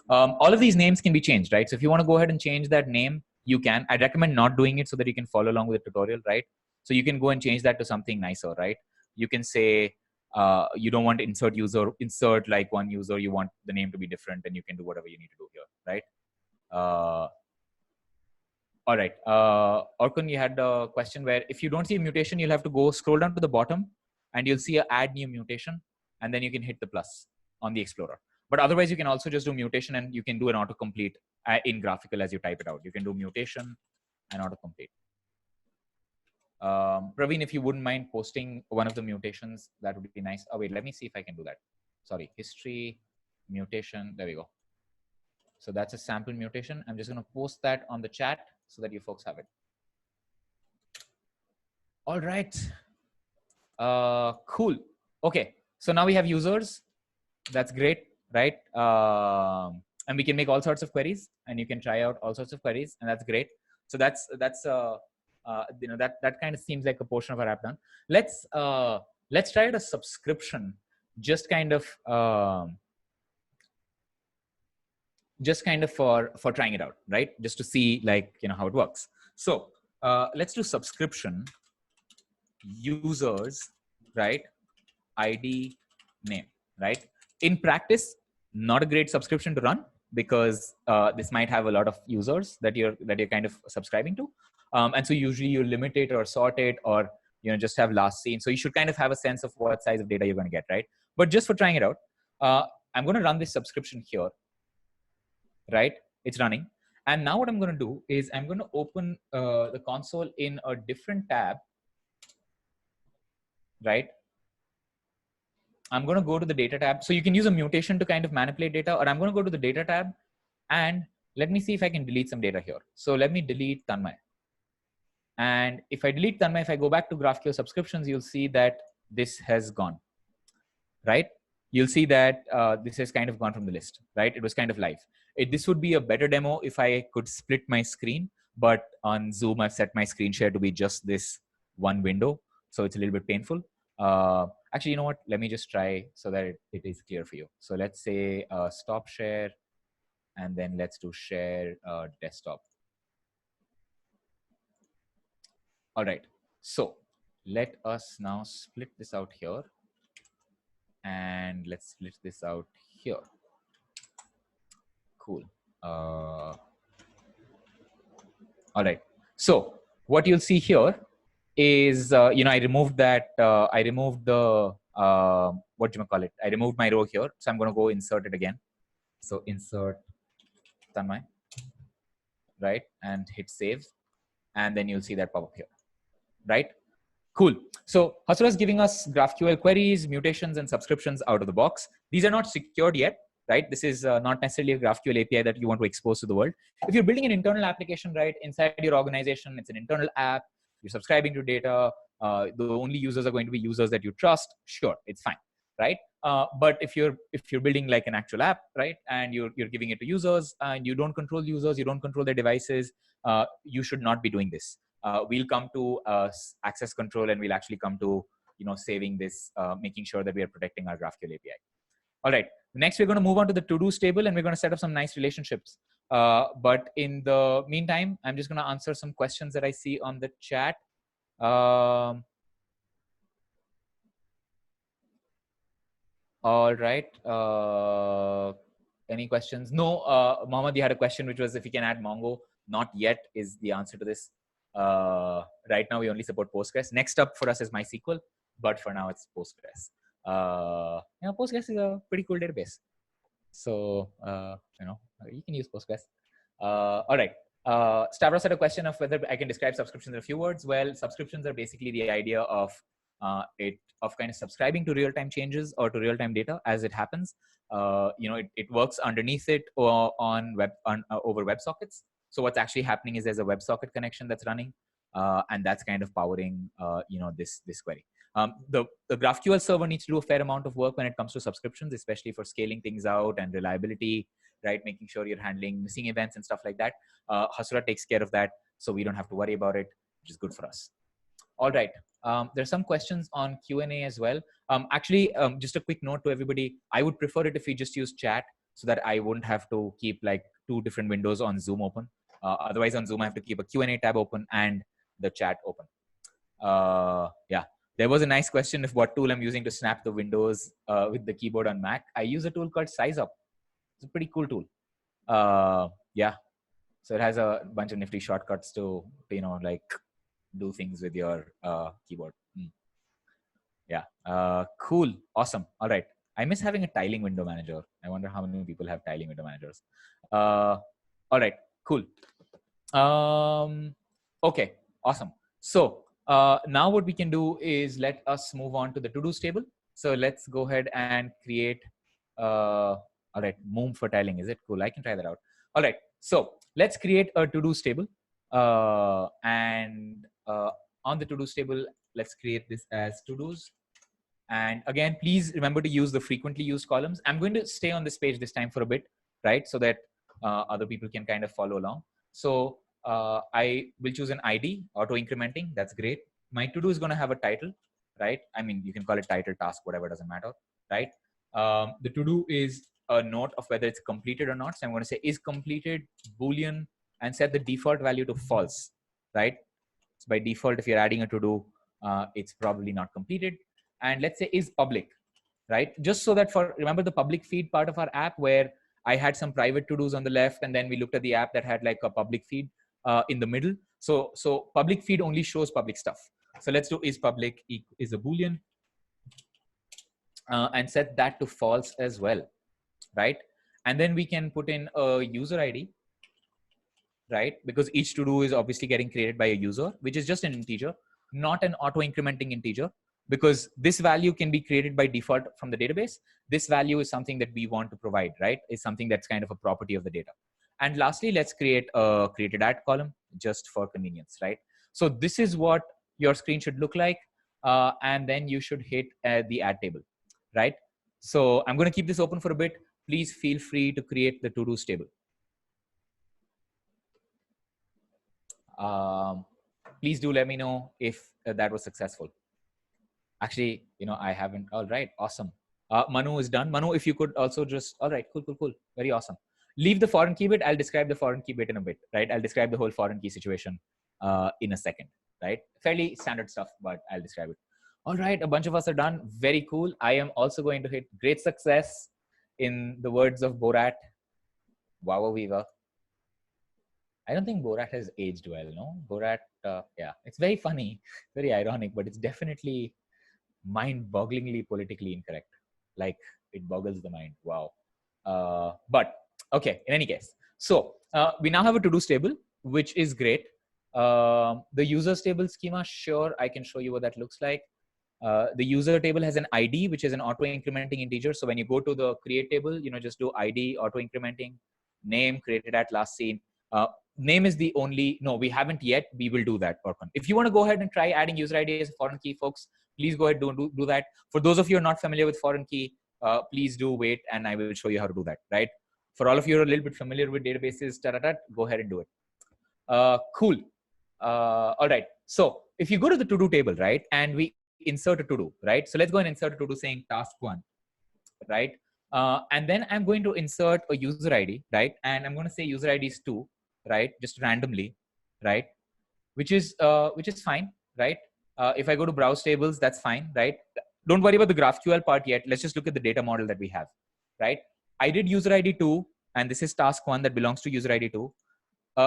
All of these names can be changed, right? So if you want to go ahead and change that name, you can. I'd recommend not doing it so that you can follow along with the tutorial, right? So you can go and change that to something nicer, right? You can say you don't want to insert like one user, you want the name to be different, and you can do whatever you need to do here, right? All right. Orkun, you had a question where if you don't see a mutation, you'll have to go scroll down to the bottom and you'll see a add new mutation, and then you can hit the plus on the Explorer. But otherwise, you can also just do mutation, and you can do an autocomplete in graphical as you type it out. You can do mutation and autocomplete. Praveen, if you wouldn't mind posting one of the mutations, that would be nice. Oh, wait, let me see if I can do that. Sorry, history, mutation, there we go. So that's a sample mutation. I'm just gonna post that on the chat so that you folks have it. All right, cool. Okay, so now we have users. That's great, right? And we can make all sorts of queries, and you can try out all sorts of queries, and that's great. So that's you know, that kind of seems like a portion of our app done. Let's try out a subscription, just kind of for trying it out, right? Just to see, like, you know, how it works. So let's do subscription users, right? ID name, right? In practice, not a great subscription to run, because this might have a lot of users that you're kind of subscribing to, and so usually you limit it or sort it, or, you know, just have last seen. So you should kind of have a sense of what size of data you're going to get, right? But just for trying it out, I'm going to run this subscription here, right? It's running, and now what I'm going to do is I'm going to open the console in a different tab, right? I'm going to go to the data tab. So you can use a mutation to kind of manipulate data, or I'm going to go to the data tab, and let me see if I can delete some data here. So let me delete Tanmay. And if I delete Tanmay, if I go back to GraphQL subscriptions, you'll see that this has gone, right? You'll see that this has kind of gone from the list, right? It was kind of live. This would be a better demo if I could split my screen, but on Zoom, I've set my screen share to be just this one window. So it's a little bit painful. Actually, you know what? Let me just try so that it is clear for you. So let's say stop share, and then let's do share desktop. All right. So let us now split this out here, and let's split this out here. Cool. All right. So what you'll see here is, you know, I removed that. I removed the what do you call it? I removed my row here, so I'm going to go insert it again. So insert Tanmay, right, and hit save, and then you'll see that pop up here, right? Cool. So Hasura is giving us GraphQL queries, mutations, and subscriptions out of the box. These are not secured yet, right? This is not necessarily a GraphQL API that you want to expose to the world. If you're building an internal application, right, inside your organization, it's an internal app, you're subscribing to data, the only users are going to be users that you trust, sure, it's fine, right? But if you're building like an actual app, right, and you're giving it to users, and you don't control users, you don't control their devices, you should not be doing this. We'll come to access control, and we'll actually come to, you know, saving this, making sure that we are protecting our GraphQL API. All right. Next, we're going to move on to the to-dos table, and we're going to set up some nice relationships. But in the meantime, I'm just going to answer some questions that I see on the chat. All right. Any questions? No, Mohammed, you had a question, which was if you can add Mongo. Not yet is the answer to this. Right now, we only support Postgres. Next up for us is MySQL, but for now, it's Postgres. You know, Postgres is a pretty cool database. So, you know, you can use Postgres. All right. Stavros had a question of whether I can describe subscriptions in a few words. Well, subscriptions are basically the idea of kind of subscribing to real-time changes or to real-time data as it happens. You know, it works underneath it or on over WebSockets. So what's actually happening is there's a WebSocket connection that's running, and that's kind of powering you know, this query. The GraphQL server needs to do a fair amount of work when it comes to subscriptions, especially for scaling things out and reliability, right? Making sure you're handling missing events and stuff like that. Hasura takes care of that, so we don't have to worry about it, which is good for us. All right. There's some questions on Q&A as well. Actually, just a quick note to everybody. I would prefer it if we just use chat so that I wouldn't have to keep like 2 different windows on Zoom open. Otherwise, on Zoom, I have to keep a Q&A tab open and the chat open. Yeah. There was a nice question of what tool I'm using to snap the windows with the keyboard on Mac. I use a tool called SizeUp. It's a pretty cool tool. Yeah. So it has a bunch of nifty shortcuts to, you know, like do things with your keyboard. Yeah. Cool. Awesome. All right. I miss having a tiling window manager. I wonder how many people have tiling window managers. All right. Cool. Okay. Awesome. So now what we can do is let us move on to the to-dos table. So let's go ahead and create. All right. Moom for tiling. Is it cool? I can try that out. All right. So let's create a to-dos table. And on the to-dos table, let's create this as to-dos. And again, please remember to use the frequently used columns. I'm going to stay on this page this time for a bit, right? So that other people can kind of follow along. So I will choose an ID, auto incrementing. That's great. My to-do is going to have a title, right? I mean, you can call it title, task, whatever, doesn't matter, right? The to-do is a note of whether it's completed or not. So I'm going to say is completed Boolean and set the default value to false, right? So by default, if you're adding a to-do, it's probably not completed. And let's say is public, right? Just so that remember the public feed part of our app where I had some private to-dos on the left, and then we looked at the app that had like a public feed in the middle. So public feed only shows public stuff. So let's do is public is a Boolean and set that to false as well, right? And then we can put in a user ID, right? Because each to-do is obviously getting created by a user, which is just an integer, not an auto-incrementing integer, because this value can be created by default from the database. This value is something that we want to provide, right? It's something that's kind of a property of the data. And lastly, let's create a created at column just for convenience, right? So this is what your screen should look like. And then you should hit the add table, right? So I'm going to keep this open for a bit. Please feel free to create the to-dos table. Please do let me know if that was successful. Actually, I haven't. All right, awesome. Manu is done. Manu, if you could also just, all right, cool. Very awesome. Leave the foreign key bit. I'll describe the foreign key bit in a bit, right? I'll describe the whole foreign key situation in a second, right? Fairly standard stuff, but I'll describe it. All right, a bunch of us are done. Very cool. I am also going to hit great success in the words of Borat. Wow, Viva. I don't think Borat has aged well, no? Borat, yeah, it's very funny, very ironic, but it's definitely mind-bogglingly politically incorrect. Like, it boggles the mind. Wow. But, okay, in any case. So, we now have a to-dos table, which is great. The users table schema, sure, I can show you what that looks like. The user table has an ID, which is an auto-incrementing integer. So when you go to the create table, just do ID, auto-incrementing, name, created at last seen. Name is the only, no, we haven't yet. We will do that, Orkun. If you want to go ahead and try adding user ID as a foreign key, folks, please go ahead and do that. For those of you who are not familiar with foreign key, please do wait and I will show you how to do that, right? For all of you who are a little bit familiar with databases, go ahead and do it. Cool. All right. So if you go to the to-do table, right, and we insert a to-do, right? So let's go and insert a to-do saying task 1, right? And then I'm going to insert a user ID, right? And I'm going to say user ID is 2, right? Just randomly, right? Which is fine, right? If I go to browse tables, that's fine, right? Don't worry about the GraphQL part yet. Let's just look at the data model that we have, right? I did user ID 2, and this is task 1 that belongs to user ID 2.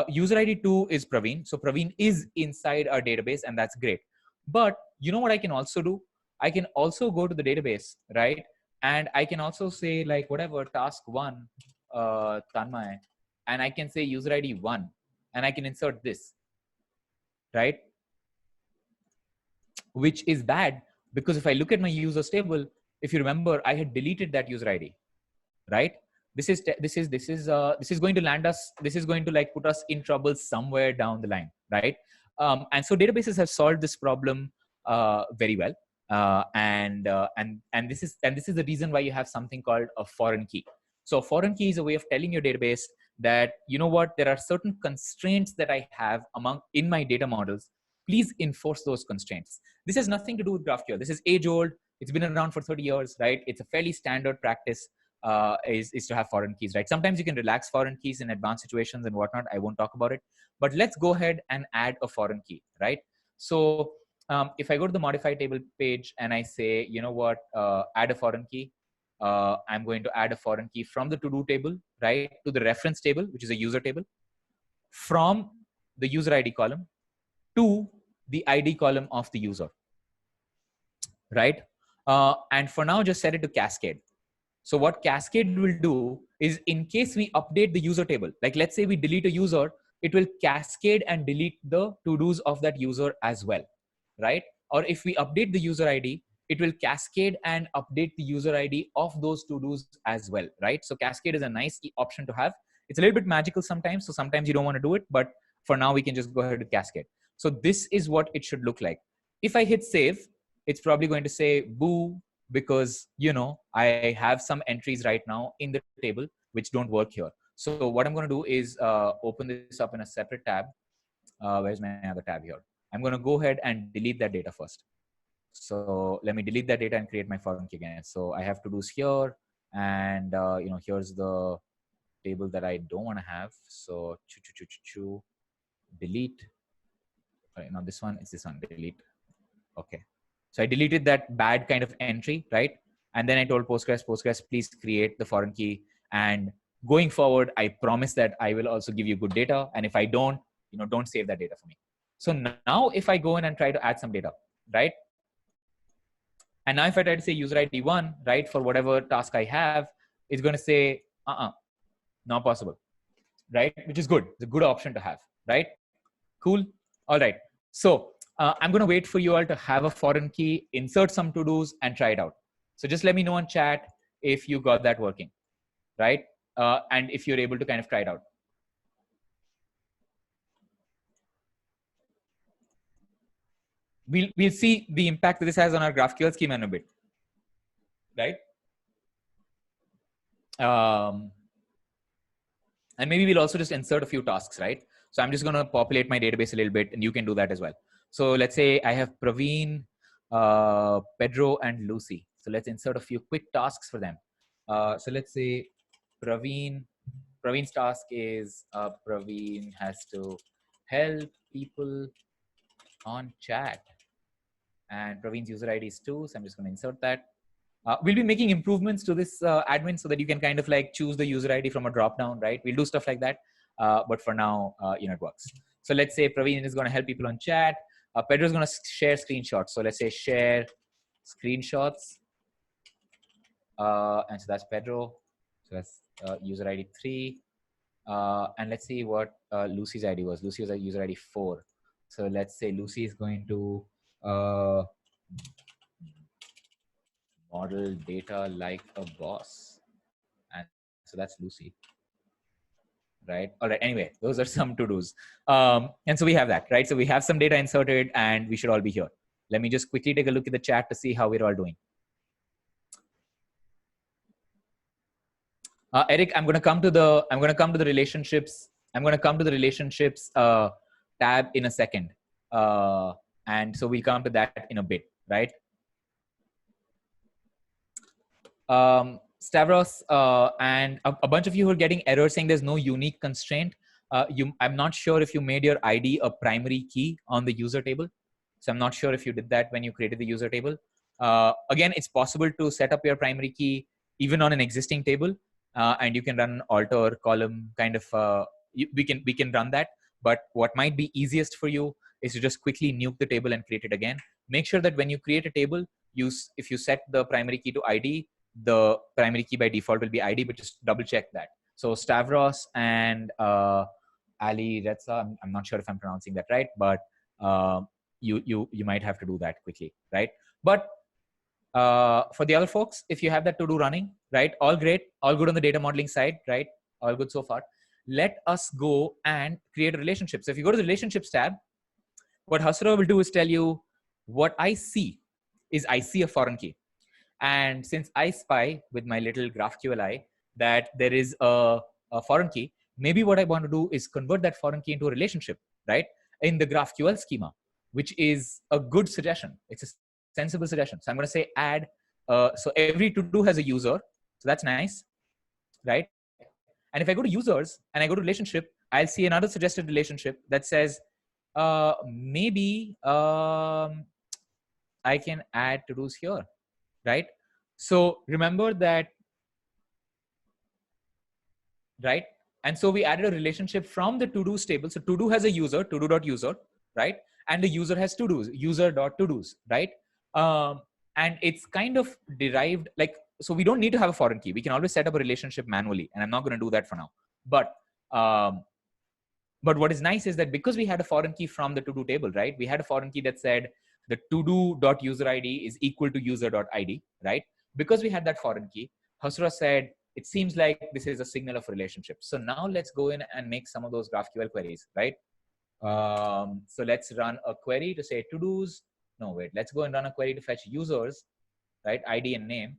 User ID 2 is Praveen. So Praveen is inside our database, and that's great. But you know what I can also do? I can also go to the database, right? And I can also say like whatever task 1, Tanmay, and I can say user ID 1, and I can insert this, right? Which is bad because if I look at my users table, if you remember, I had deleted that user ID, right? This is going to land us. This is going to like put us in trouble somewhere down the line, right? And so databases have solved this problem very well. And this is the reason why you have something called a foreign key. So a foreign key is a way of telling your database that, you know what, there are certain constraints that I have in my data models. Please enforce those constraints. This has nothing to do with GraphQL. This is age old. It's been around for 30 years, right? It's a fairly standard practice is to have foreign keys, right? Sometimes you can relax foreign keys in advanced situations and whatnot. I won't talk about it, but let's go ahead and add a foreign key, right? So if I go to the modify table page and I say, you know what, add a foreign key, I'm going to add a foreign key from the to-do table, right, to the reference table, which is a user table, from the user ID column to the ID column of the user. right? And for now, just set it to cascade. So what cascade will do is, in case we update the user table, like let's say we delete a user, it will cascade and delete the to-dos of that user as well, right? Or if we update the user ID, it will cascade and update the user ID of those to-dos as well, right? So cascade is a nice option to have. It's a little bit magical sometimes, so sometimes you don't want to do it, but for now we can just go ahead with cascade. So this is what it should look like. If I hit save, it's probably going to say boo, because I have some entries right now in the table which don't work here. So what I'm going to do is open this up in a separate tab. Where's my other tab here? I'm going to go ahead and delete that data first. So let me delete that data and create my foreign key again. So I have to-dos here, and here's the table that I don't want to have. So delete. Sorry, not this one. It's this one. Delete. Okay. So I deleted that bad kind of entry, right? And then I told Postgres, please create the foreign key. And going forward, I promise that I will also give you good data. And if I don't, don't save that data for me. So now if I go in and try to add some data, right? And now if I try to say user ID 1, right, for whatever task I have, it's going to say, not possible, right? Which is good. It's a good option to have, right? Cool. All right. So I'm going to wait for you all to have a foreign key, insert some to-dos, and try it out. So just let me know in chat if you got that working, right? And if you're able to kind of try it out. We'll see the impact that this has on our GraphQL schema in a bit, right? And maybe we'll also just insert a few tasks, right? So I'm just going to populate my database a little bit, and you can do that as well. So let's say I have Praveen, Pedro, and Lucy. So let's insert a few quick tasks for them. So let's say Praveen's task is Praveen has to help people on chat. And Praveen's user ID is 2. So I'm just going to insert that. We'll be making improvements to this admin so that you can kind of like choose the user ID from a drop down, right? We'll do stuff like that. But for now, it works. So let's say Praveen is going to help people on chat. Pedro is going to share screenshots. So let's say share screenshots. And so that's Pedro. So that's user ID 3. And let's see what Lucy's ID was. Lucy was a user ID 4. So let's say Lucy is going to model data like a boss. And so that's Lucy. Right. All right. Anyway, those are some to-dos. And so we have that, right? So we have some data inserted and we should all be here. Let me just quickly take a look at the chat to see how we're all doing. Eric, I'm going to come to the relationships. I'm going to come to the relationships tab in a second. And so we'll come to that in a bit, right? Stavros and a bunch of you who are getting errors saying there's no unique constraint. I'm not sure if you made your ID a primary key on the user table. So I'm not sure if you did that when you created the user table. Again, it's possible to set up your primary key even on an existing table, and you can run alter column kind of. We can run that. But what might be easiest for you is to just quickly nuke the table and create it again. Make sure that when you create a table, if you set the primary key to ID, the primary key by default will be ID, but just double check that. So Stavros and Ali Retsa, I'm not sure if I'm pronouncing that right, but you might have to do that quickly, right? But for the other folks, if you have that to-do running, right, all great, all good on the data modeling side, right? All good so far. Let us go and create a relationship. So if you go to the relationships tab, what Hasura will do is tell you what I see is I see a foreign key. And since I spy with my little GraphQL eye that there is a foreign key, maybe what I want to do is convert that foreign key into a relationship, right? In the GraphQL schema, which is a good suggestion. It's a sensible suggestion. So I'm going to say add. So every to-do has a user. So that's nice, right? And if I go to users and I go to relationship, I'll see another suggested relationship that says, maybe I can add to-dos here. Right? So remember that, right? And so we added a relationship from the to-dos table. So to-do has a user, to-do.user, right? And the user has to-dos, user.to-dos, right? and it's kind of derived like, so we don't need to have a foreign key. We can always set up a relationship manually, and I'm not going to do that for now. But what is nice is that because we had a foreign key from the to-do table, right? We had a foreign key that said the to-do.user_id is equal to user.id, right? Because we had that foreign key, Hasura said, it seems like this is a signal of relationship. So now let's go in and make some of those GraphQL queries, right? So let's run a query to say to-dos. No, wait, let's go and run a query to fetch users, right? ID and name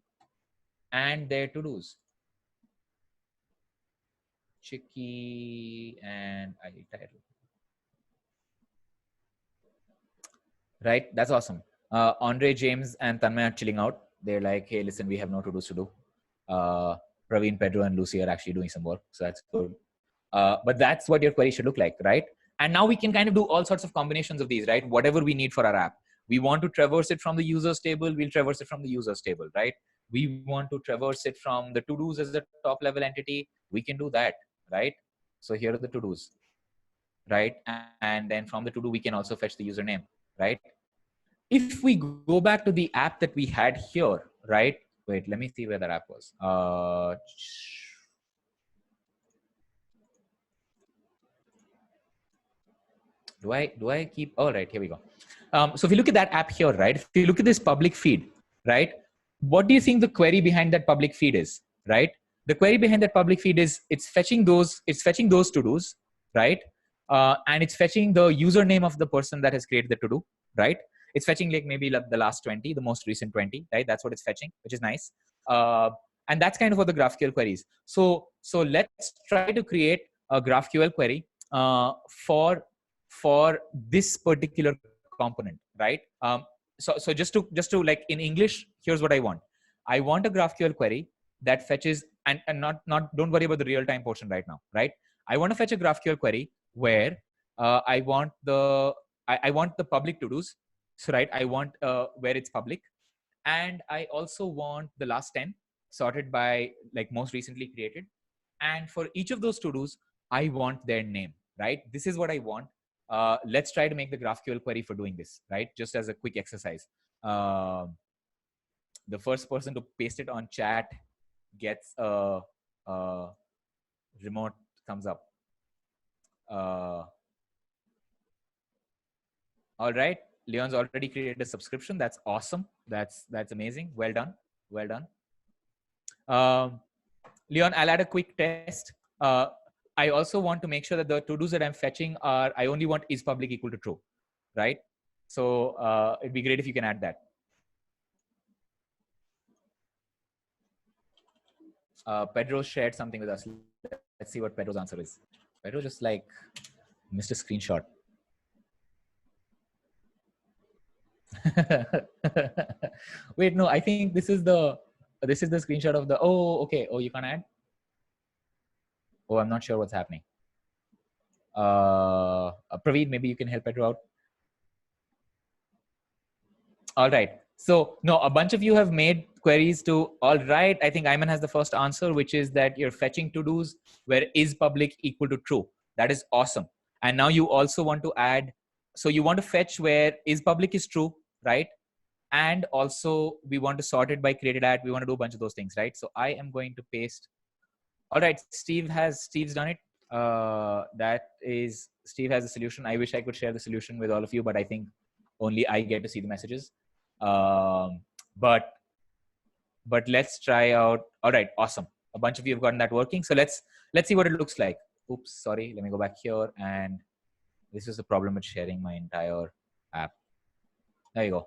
and their to-dos. Chicky and ID title. Right? That's awesome. Andre, James, and Tanmay are chilling out. They're like, hey, listen, we have no to-dos to do. Praveen, Pedro, and Lucy are actually doing some work. So that's good. But that's what your query should look like, right? And now we can kind of do all sorts of combinations of these, right? Whatever we need for our app. We want to traverse it from the users table, we'll traverse it from the users table, right? We want to traverse it from the to-dos as the top level entity, we can do that, right? So here are the to-dos, right? And then from the to-do, we can also fetch the username, right? If we go back to the app that we had here, right? Wait, let me see where that app was. Do I keep, all right, here we go. So if you look at that app here, right? If you look at this public feed, right? What do you think the query behind that public feed is, right? The query behind that public feed is it's fetching those to-dos, right? And it's fetching the username of the person that has created the to-do, right? It's fetching like maybe like the last 20, the most recent 20, right? That's what it's fetching, which is nice. And that's kind of what the GraphQL query is. So let's try to create a GraphQL query for this particular component, right? So just to like in English, here's what I want. I want a GraphQL query that fetches and not don't worry about the real time portion right now, right? I want to fetch a GraphQL query where I want the public to-dos. So right, I want where it's public, and I also want the last 10 sorted by like most recently created. And for each of those to-dos, I want their name, right? This is what I want. Let's try to make the GraphQL query for doing this, right? Just as a quick exercise. The first person to paste it on chat gets a remote thumbs up. All right, Leon's already created a subscription. That's awesome. That's amazing. Well done. Well done. Leon, I'll add a quick test. I also want to make sure that the to-dos that I'm fetching are, I only want is public equal to true, right? So it'd be great if you can add that. Pedro shared something with us. Let's see what Pedro's answer is. Pedro just like missed a screenshot. Wait, no, I think this is the screenshot of the, oh, okay. Oh, you can't add? Oh, I'm not sure what's happening. Praveen, maybe you can help Pedro out. All right. So no, a bunch of you have made queries to, all right. I think Ayman has the first answer, which is that you're fetching to-dos where is public equal to true. That is awesome. And now you also want to add, so you want to fetch where is public is true, right? And also we want to sort it by created at, we want to do a bunch of those things, right? So I am going to paste. All right, Steve's done it. Steve has a solution. I wish I could share the solution with all of you, but I think only I get to see the messages. But let's try out. All right, awesome. A bunch of you have gotten that working. So let's see what it looks like. Oops, sorry. Let me go back here. And this is the problem with sharing my entire app. There you go.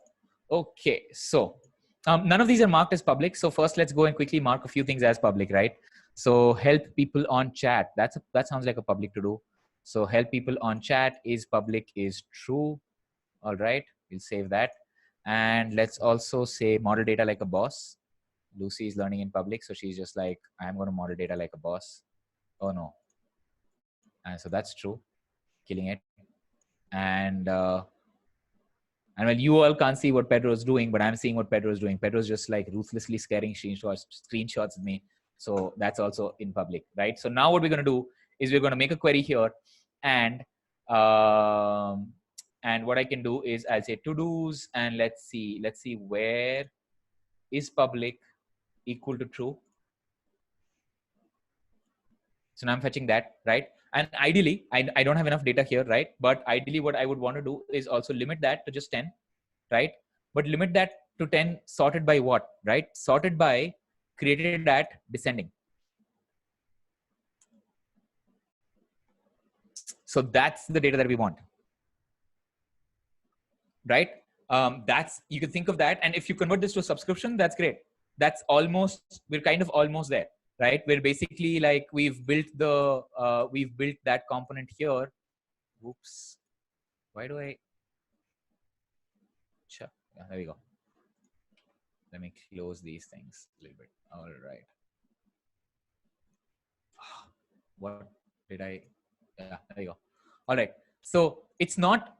Okay, so none of these are marked as public. So first, let's go and quickly mark a few things as public, right? So help people on chat. That sounds like a public to do. So help people on chat is public is true. All right, we'll save that. And let's also say model data like a boss. Lucy is learning in public. So she's just like, I'm going to model data like a boss. Oh no. And so that's true. Killing it. And well, you all can't see what Pedro is doing, but I'm seeing what Pedro is doing. Pedro's just like ruthlessly scaring screenshots of me. So that's also in public, right? So now what we're going to do is we're going to make a query here, and what I can do is I'll say to-dos, and let's see where is public equal to true. So now I'm fetching that, right? And ideally, I don't have enough data here, right? But ideally what I would want to do is also limit that to just 10, right? But limit that to 10 sorted by what, right? Sorted by created at descending. So that's the data that we want, right? That's, you can think of that. And if you convert this to a subscription, that's great. That's almost, we're kind of almost there, right? We're basically like, we've built that component here. Oops. Why do I? Sure. Yeah, there we go. Let me close these things a little bit. All right. What did I? Yeah, there you go. All right. So it's not,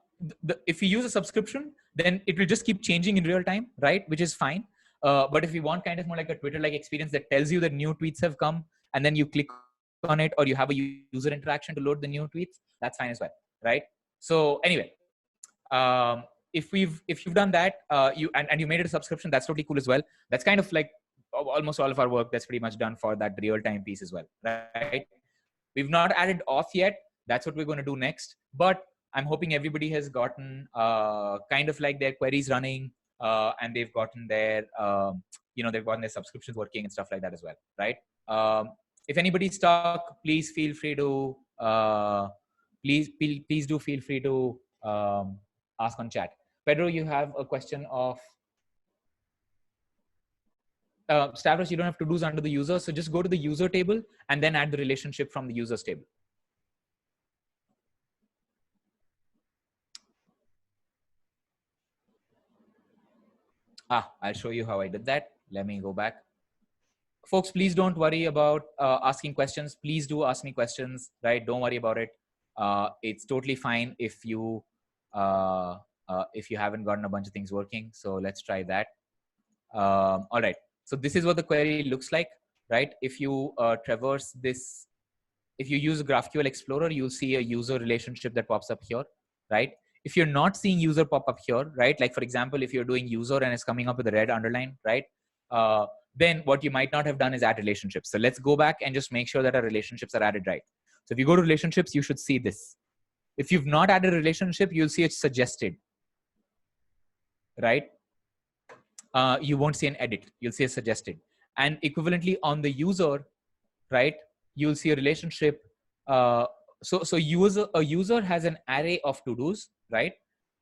if you use a subscription, then it will just keep changing in real time, right? Which is fine. But if you want kind of more like a Twitter-like experience that tells you that new tweets have come, and then you click on it, or you have a user interaction to load the new tweets, that's fine as well, right? So anyway, if you've done that, and you made it a subscription, that's totally cool as well. That's kind of like almost all of our work that's pretty much done for that real-time piece as well, right? We've not added auth yet. That's what we're going to do next. But I'm hoping everybody has gotten kind of like their queries running, and they've gotten their, they've gotten their subscriptions working and stuff like that as well, right? If anybody's stuck, please feel free to, please do feel free to ask on chat. Pedro, you have a question of, Stavros, you don't have to do's under the user. So just go to the user table and then add the relationship from the users table. I'll show you how I did that. Let me go back. Folks, please don't worry about asking questions. Please do ask me questions, right? Don't worry about it. It's totally fine if you haven't gotten a bunch of things working. So let's try that. All right. So this is what the query looks like, right? If you traverse this, if you use GraphQL Explorer, you'll see a user relationship that pops up here, right? If you're not seeing user pop up here, right? Like for example, if you're doing user and it's coming up with a red underline, right? Then what you might not have done is add relationships. So let's go back and just make sure that our relationships are added right. So if you go to relationships, you should see this. If you've not added a relationship, you'll see it's suggested, right? You won't see an edit. You'll see a suggested. And equivalently on the user, right? You'll see a relationship. So a user has an array of to-dos, right?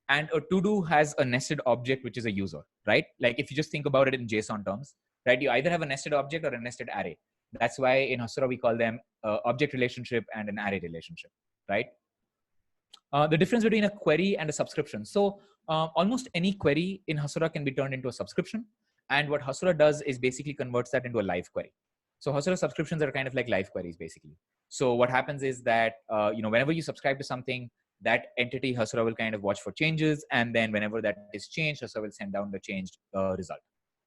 And a to-do has a nested object, which is a user, right? Like if you just think about it in JSON terms, right? You either have a nested object or a nested array. That's why in Hasura, we call them object relationship and an array relationship, right? The difference between a query and a subscription. So almost any query in Hasura can be turned into a subscription. And what Hasura does is basically converts that into a live query. So Hasura subscriptions are kind of like live queries, basically. So what happens is that, whenever you subscribe to something, that entity Hasura will kind of watch for changes. And then whenever that is changed, Hasura will send down the changed result,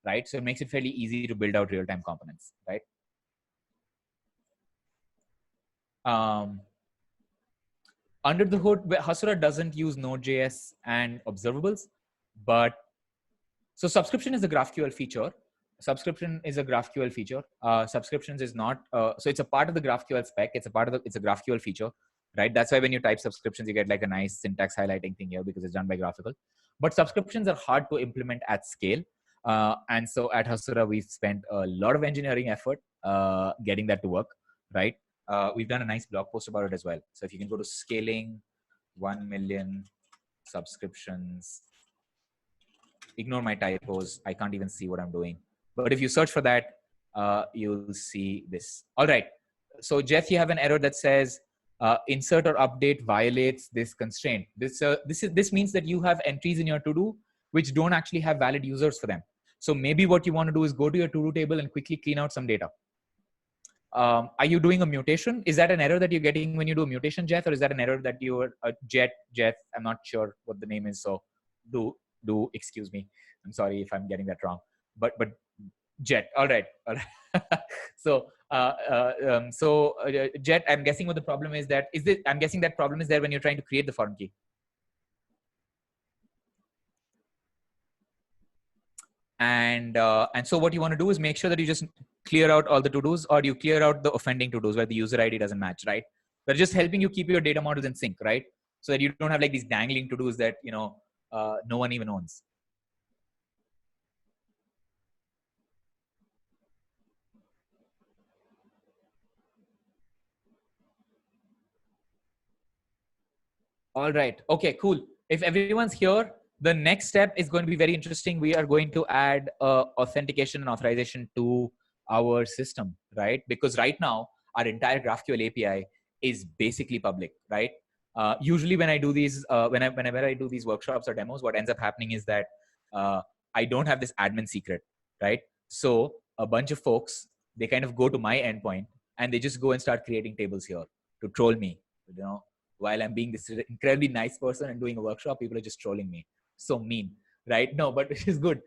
right? So it makes it fairly easy to build out real-time components, right? Under the hood, Hasura doesn't use Node.js and observables, but so subscription is a GraphQL feature. Subscription is a GraphQL feature. Subscriptions is not, so it's a part of the GraphQL spec. It's a GraphQL feature, right? That's why when you type subscriptions, you get like a nice syntax highlighting thing here because it's done by Graphical. But subscriptions are hard to implement at scale. And so at Hasura, we've spent a lot of engineering effort getting that to work, right? We've done a nice blog post about it as well. So if you can go to scaling 1 million subscriptions, ignore my typos. I can't even see what I'm doing. But if you search for that, you'll see this. All right. So Jeff, you have an error that says insert or update violates this constraint. This means that you have entries in your to-do which don't actually have valid users for them. So maybe what you want to do is go to your to-do table and quickly clean out some data. Are you doing a mutation? Is that an error that you're getting when you do a mutation, Jeff, or is that an error that you're Jeff? I'm not sure what the name is. So do excuse me. I'm sorry if I'm getting that wrong. But Jet. All right. So Jet, I'm guessing what the problem is that I'm guessing that problem is there when you're trying to create the foreign key. And so what you want to do is make sure that you just clear out all the to-dos, or you clear out the offending to-dos where the user ID doesn't match, right? They're just helping you keep your data models in sync, right? So that you don't have like these dangling to-dos that, no one even owns. All right. Okay, cool. If everyone's here, the next step is going to be very interesting. We are going to add authentication and authorization to our system, right? Because right now, our entire GraphQL API is basically public, right? Usually when I do these, whenever I do these workshops or demos, what ends up happening is that I don't have this admin secret, right? So a bunch of folks, they kind of go to my endpoint and they just go and start creating tables here to troll me, while I'm being this incredibly nice person and doing a workshop, people are just trolling me. So mean, right? No, but it is good.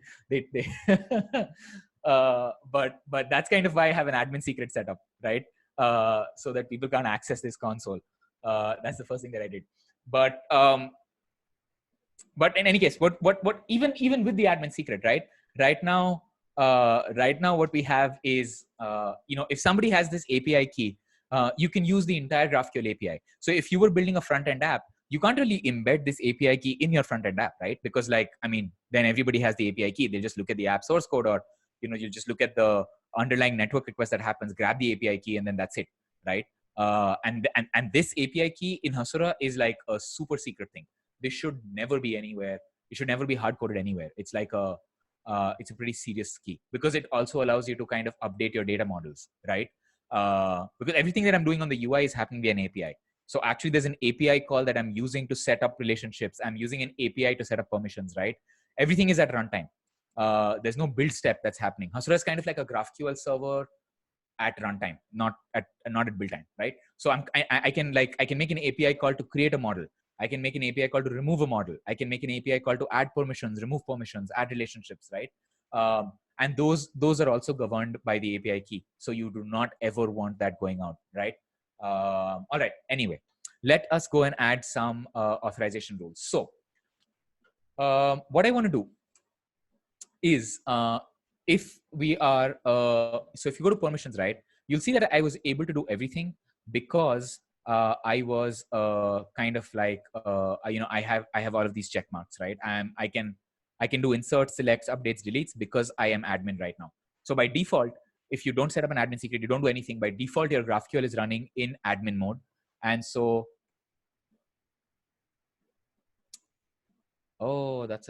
But that's kind of why I have an admin secret set up, right? So that people can't access this console. That's the first thing that I did. But in any case, what even with the admin secret, right? Right now, what we have is, if somebody has this API key, you can use the entire GraphQL API. So if you were building a front-end app, you can't really embed this API key in your front-end app, right? Because then everybody has the API key. They'll just look at the app source code, or, you just look at the underlying network request that happens, grab the API key, and then that's it, right? And this API key in Hasura is like a super secret thing. This should never be anywhere. It should never be hard-coded anywhere. It's like it's a pretty serious key, because it also allows you to kind of update your data models, right? Because everything that I'm doing on the UI is happening via an API. So actually there's an API call that I'm using to set up relationships. I'm using an API to set up permissions, right? Everything is at runtime. There's no build step that's happening. Hasura is kind of like a GraphQL server at runtime, not at build time, right? So I can make an API call to create a model. I can make an API call to remove a model. I can make an API call to add permissions, remove permissions, add relationships, right? And those are also governed by the API key. So you do not ever want that going out, right? All right. Anyway, let us go and add some authorization rules. So what I want to do is, if we are, so if you go to permissions, right, you'll see that I was able to do everything because I was kind of like, I have all of these check marks, right? I can do inserts, selects, updates, deletes, because I am admin right now. So by default, if you don't set up an admin secret, you don't do anything. By default, your GraphQL is running in admin mode. And so, oh, that's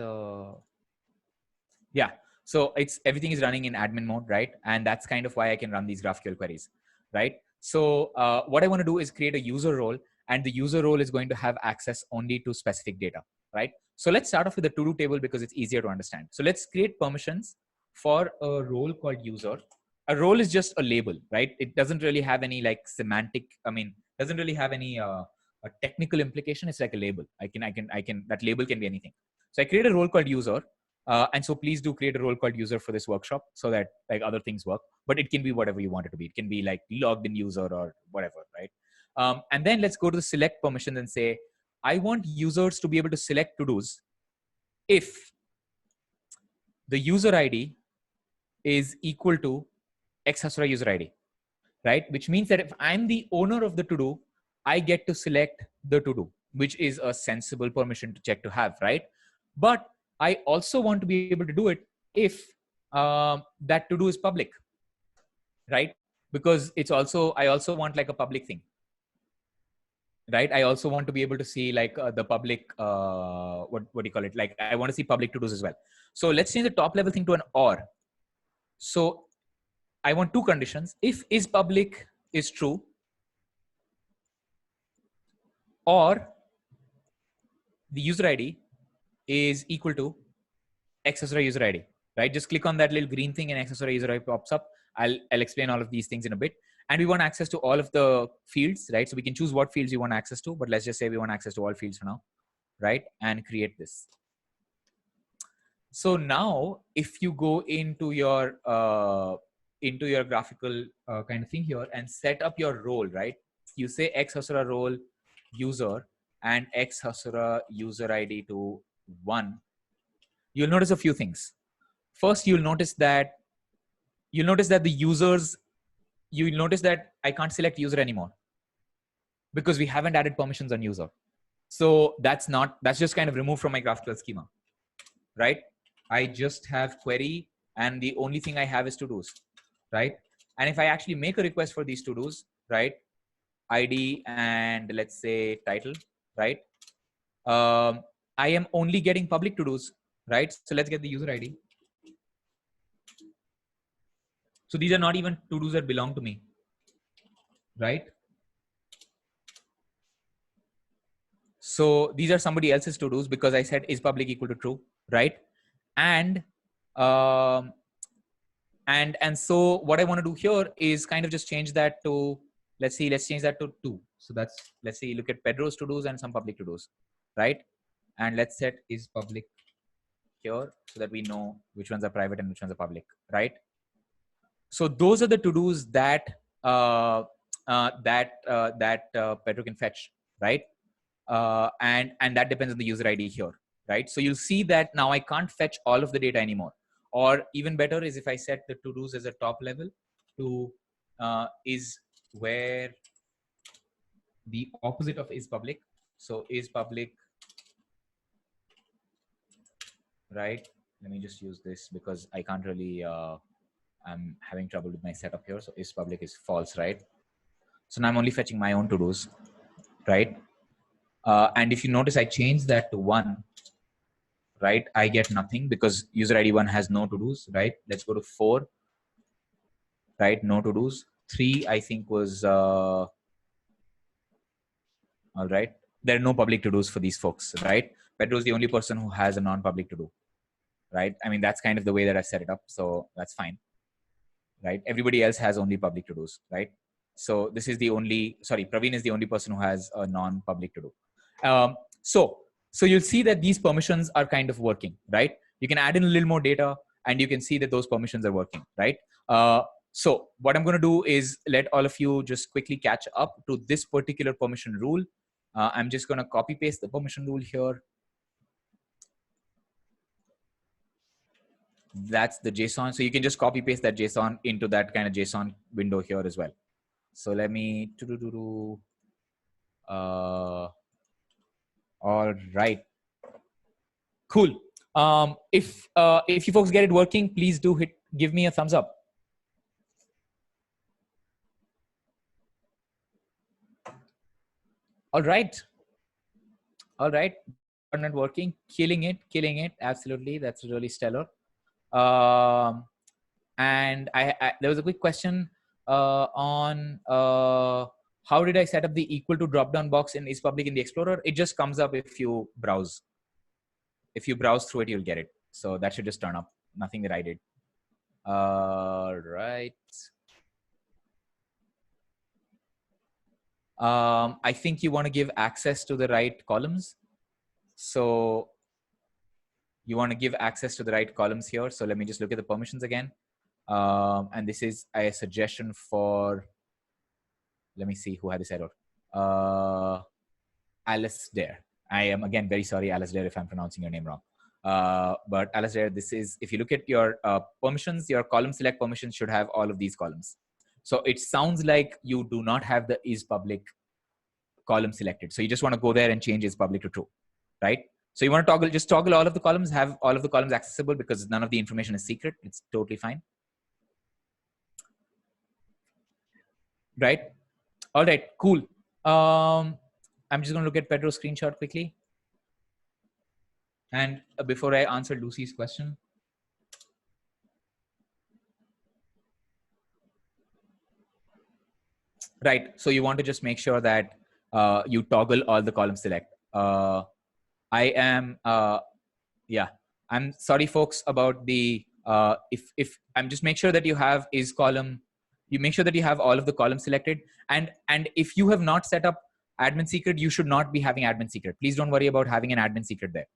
yeah. So everything is running in admin mode, right? And that's kind of why I can run these GraphQL queries, right? So what I want to do is create a user role, and the user role is going to have access only to specific data, right? So let's start off with the to-do table because it's easier to understand. So let's create permissions for a role called user. A role is just a label, right? It doesn't really have any like semantic, doesn't really have any a technical implication. It's like a label. That label can be anything. So I create a role called user. And so please do create a role called user for this workshop so that like other things work, but it can be whatever you want it to be. It can be like logged in user or whatever, right? And then let's go to the select permissions and say, I want users to be able to select to-dos if the user ID is equal to X Hasura user ID, right? Which means that if I'm the owner of the to-do, I get to select the to-do, which is a sensible permission to check to have, right? But I also want to be able to do it if that to-do is public, right? Because I also want like a public thing, right? I also want to be able to see like the public, what do you call it? Like I want to see public to-dos as well. So let's change the top level thing to an or. So I want two conditions. If is public is true, or the user ID is equal to X Hasura user ID, right? Just click on that little green thing and X Hasura user ID pops up. I'll explain all of these things in a bit. And we want access to all of the fields, right? So we can choose what fields you want access to, but let's just say we want access to all fields for now, right? And create this. So now if you go into your graphical kind of thing here and set up your role, right? You say X Hasura role user and X Hasura user ID to 1. You'll notice a few things. first you'll notice that the users, you'll notice that I can't select user anymore because we haven't added permissions on user. So that's just kind of removed from my GraphQL schema, right? I just have query and the only thing I have is to-dos, right? And if I actually make a request for these to-dos, right? ID and let's say title, right? I am only getting public to-dos, right? So let's get the user ID. So these are not even to-dos that belong to me, right? So these are somebody else's to-dos because I said is public equal to true, right? And so what I want to do here is kind of just change that to, let's change that to 2. So that's, let's see, look at Pedro's to-dos and some public to-dos, right? And let's set is public here so that we know which ones are private and which ones are public, right? So those are the to-dos that Pedro can fetch, right? And that depends on the user ID here, right? So you'll see that now I can't fetch all of the data anymore. Or even better is if I set the to-dos as a top level to is where the opposite of is public. So is public, right? Let me just use this because I can't really, I'm having trouble with my setup here. So is public is false, right? So now I'm only fetching my own to-dos, right? And if you notice, I changed that to 1, right? I get nothing because user ID 1 has no to-dos, right? Let's go to 4, right? No to-dos. 3, I think was, all right. There are no public to-dos for these folks, right? Pedro is the only person who has a non-public to-do, right? I mean, that's kind of the way that I set it up. So that's fine, right? Everybody else has only public to-dos, right? So this is the only, sorry, Praveen is the only person who has a non-public to-do. So you'll see that these permissions are kind of working, right? You can add in a little more data and you can see that those permissions are working, right? So what I'm going to do is let all of you just quickly catch up to this particular permission rule. I'm just going to copy paste the permission rule here. That's the JSON. So you can just copy paste that JSON into that kind of JSON window here as well. So let me all right. Cool. If you folks get it working, please do give me a thumbs up. All right. All right. Not working. Killing it. Absolutely. That's really stellar. And there was a quick question on how did I set up the equal to drop-down box in is public in the Explorer? It just comes up if you browse. If you browse through it, you'll get it. So that should just turn up. Nothing that I did. Right. I think you want to give access to the right columns. So you want to give access to the right columns here. So let me just look at the permissions again. And this is a suggestion for, let me see who had this error. Alice Dare. I am again very sorry, Alice Dare, if I'm pronouncing your name wrong. But Alice Dare, this is, if you look at your permissions, your column select permissions should have all of these columns. So it sounds like you do not have the is public column selected. So you just want to go there and change is public to true, right? So you want to just toggle all of the columns, have all of the columns accessible because none of the information is secret. It's totally fine. Right? All right, cool. I'm just going to look at Pedro's screenshot quickly. And before I answer Lucy's question. Right, so you want to just make sure that you toggle all the columns select. Yeah, I'm sorry folks about the, if I'm just make sure that you have is column, you make sure that you have all of the columns selected. And if you have not set up admin secret, you should not be having admin secret. Please don't worry about having an admin secret there,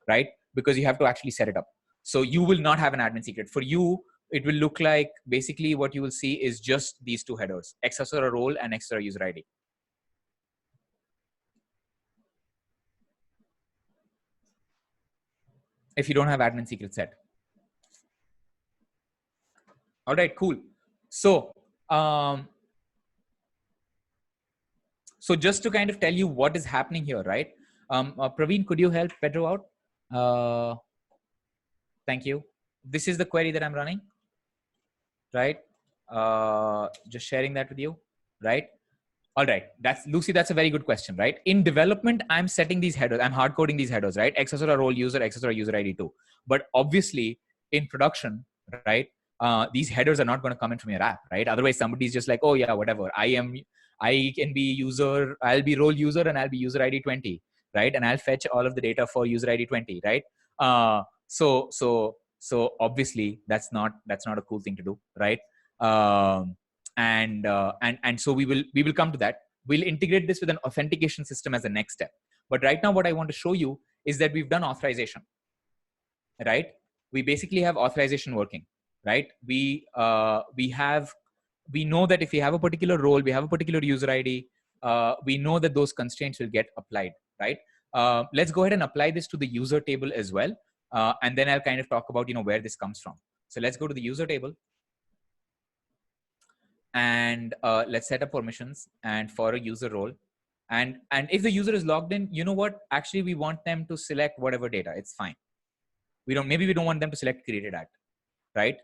right? Because you have to actually set it up. So you will not have an admin secret. For you, it will look like basically what you will see is just these two headers, XSR role and XSR user ID. If you don't have admin secret set. All right, cool. So, so just to kind of tell you what is happening here, right? Praveen, could you help Pedro out? Thank you. This is the query that I'm running, right? Just sharing that with you, right? All right, that's Lucy. That's a very good question, right? In development, I'm setting these headers. I'm hard coding these headers, right? Accessor role user, accessor user ID too. But obviously, in production, right? These headers are not going to come in from your app, right? Otherwise, somebody's just like, oh yeah, whatever. I can be user. I'll be role user, and I'll be user ID 20, right? And I'll fetch all of the data for user ID 20, right? So obviously, that's not a cool thing to do, right? And so we will come to that. We'll integrate this with an authentication system as a next step. But right now, what I want to show you is that we've done authorization, right? We basically have authorization working, right? We know that if we have a particular role, we have a particular user ID, we know that those constraints will get applied, right? Let's go ahead and apply this to the user table as well. And then I'll kind of talk about, where this comes from. So let's go to the user table. And let's set up permissions and for a user role. And if the user is logged in, you know what? Actually, we want them to select whatever data. It's fine. Maybe we don't want them to select created at, right?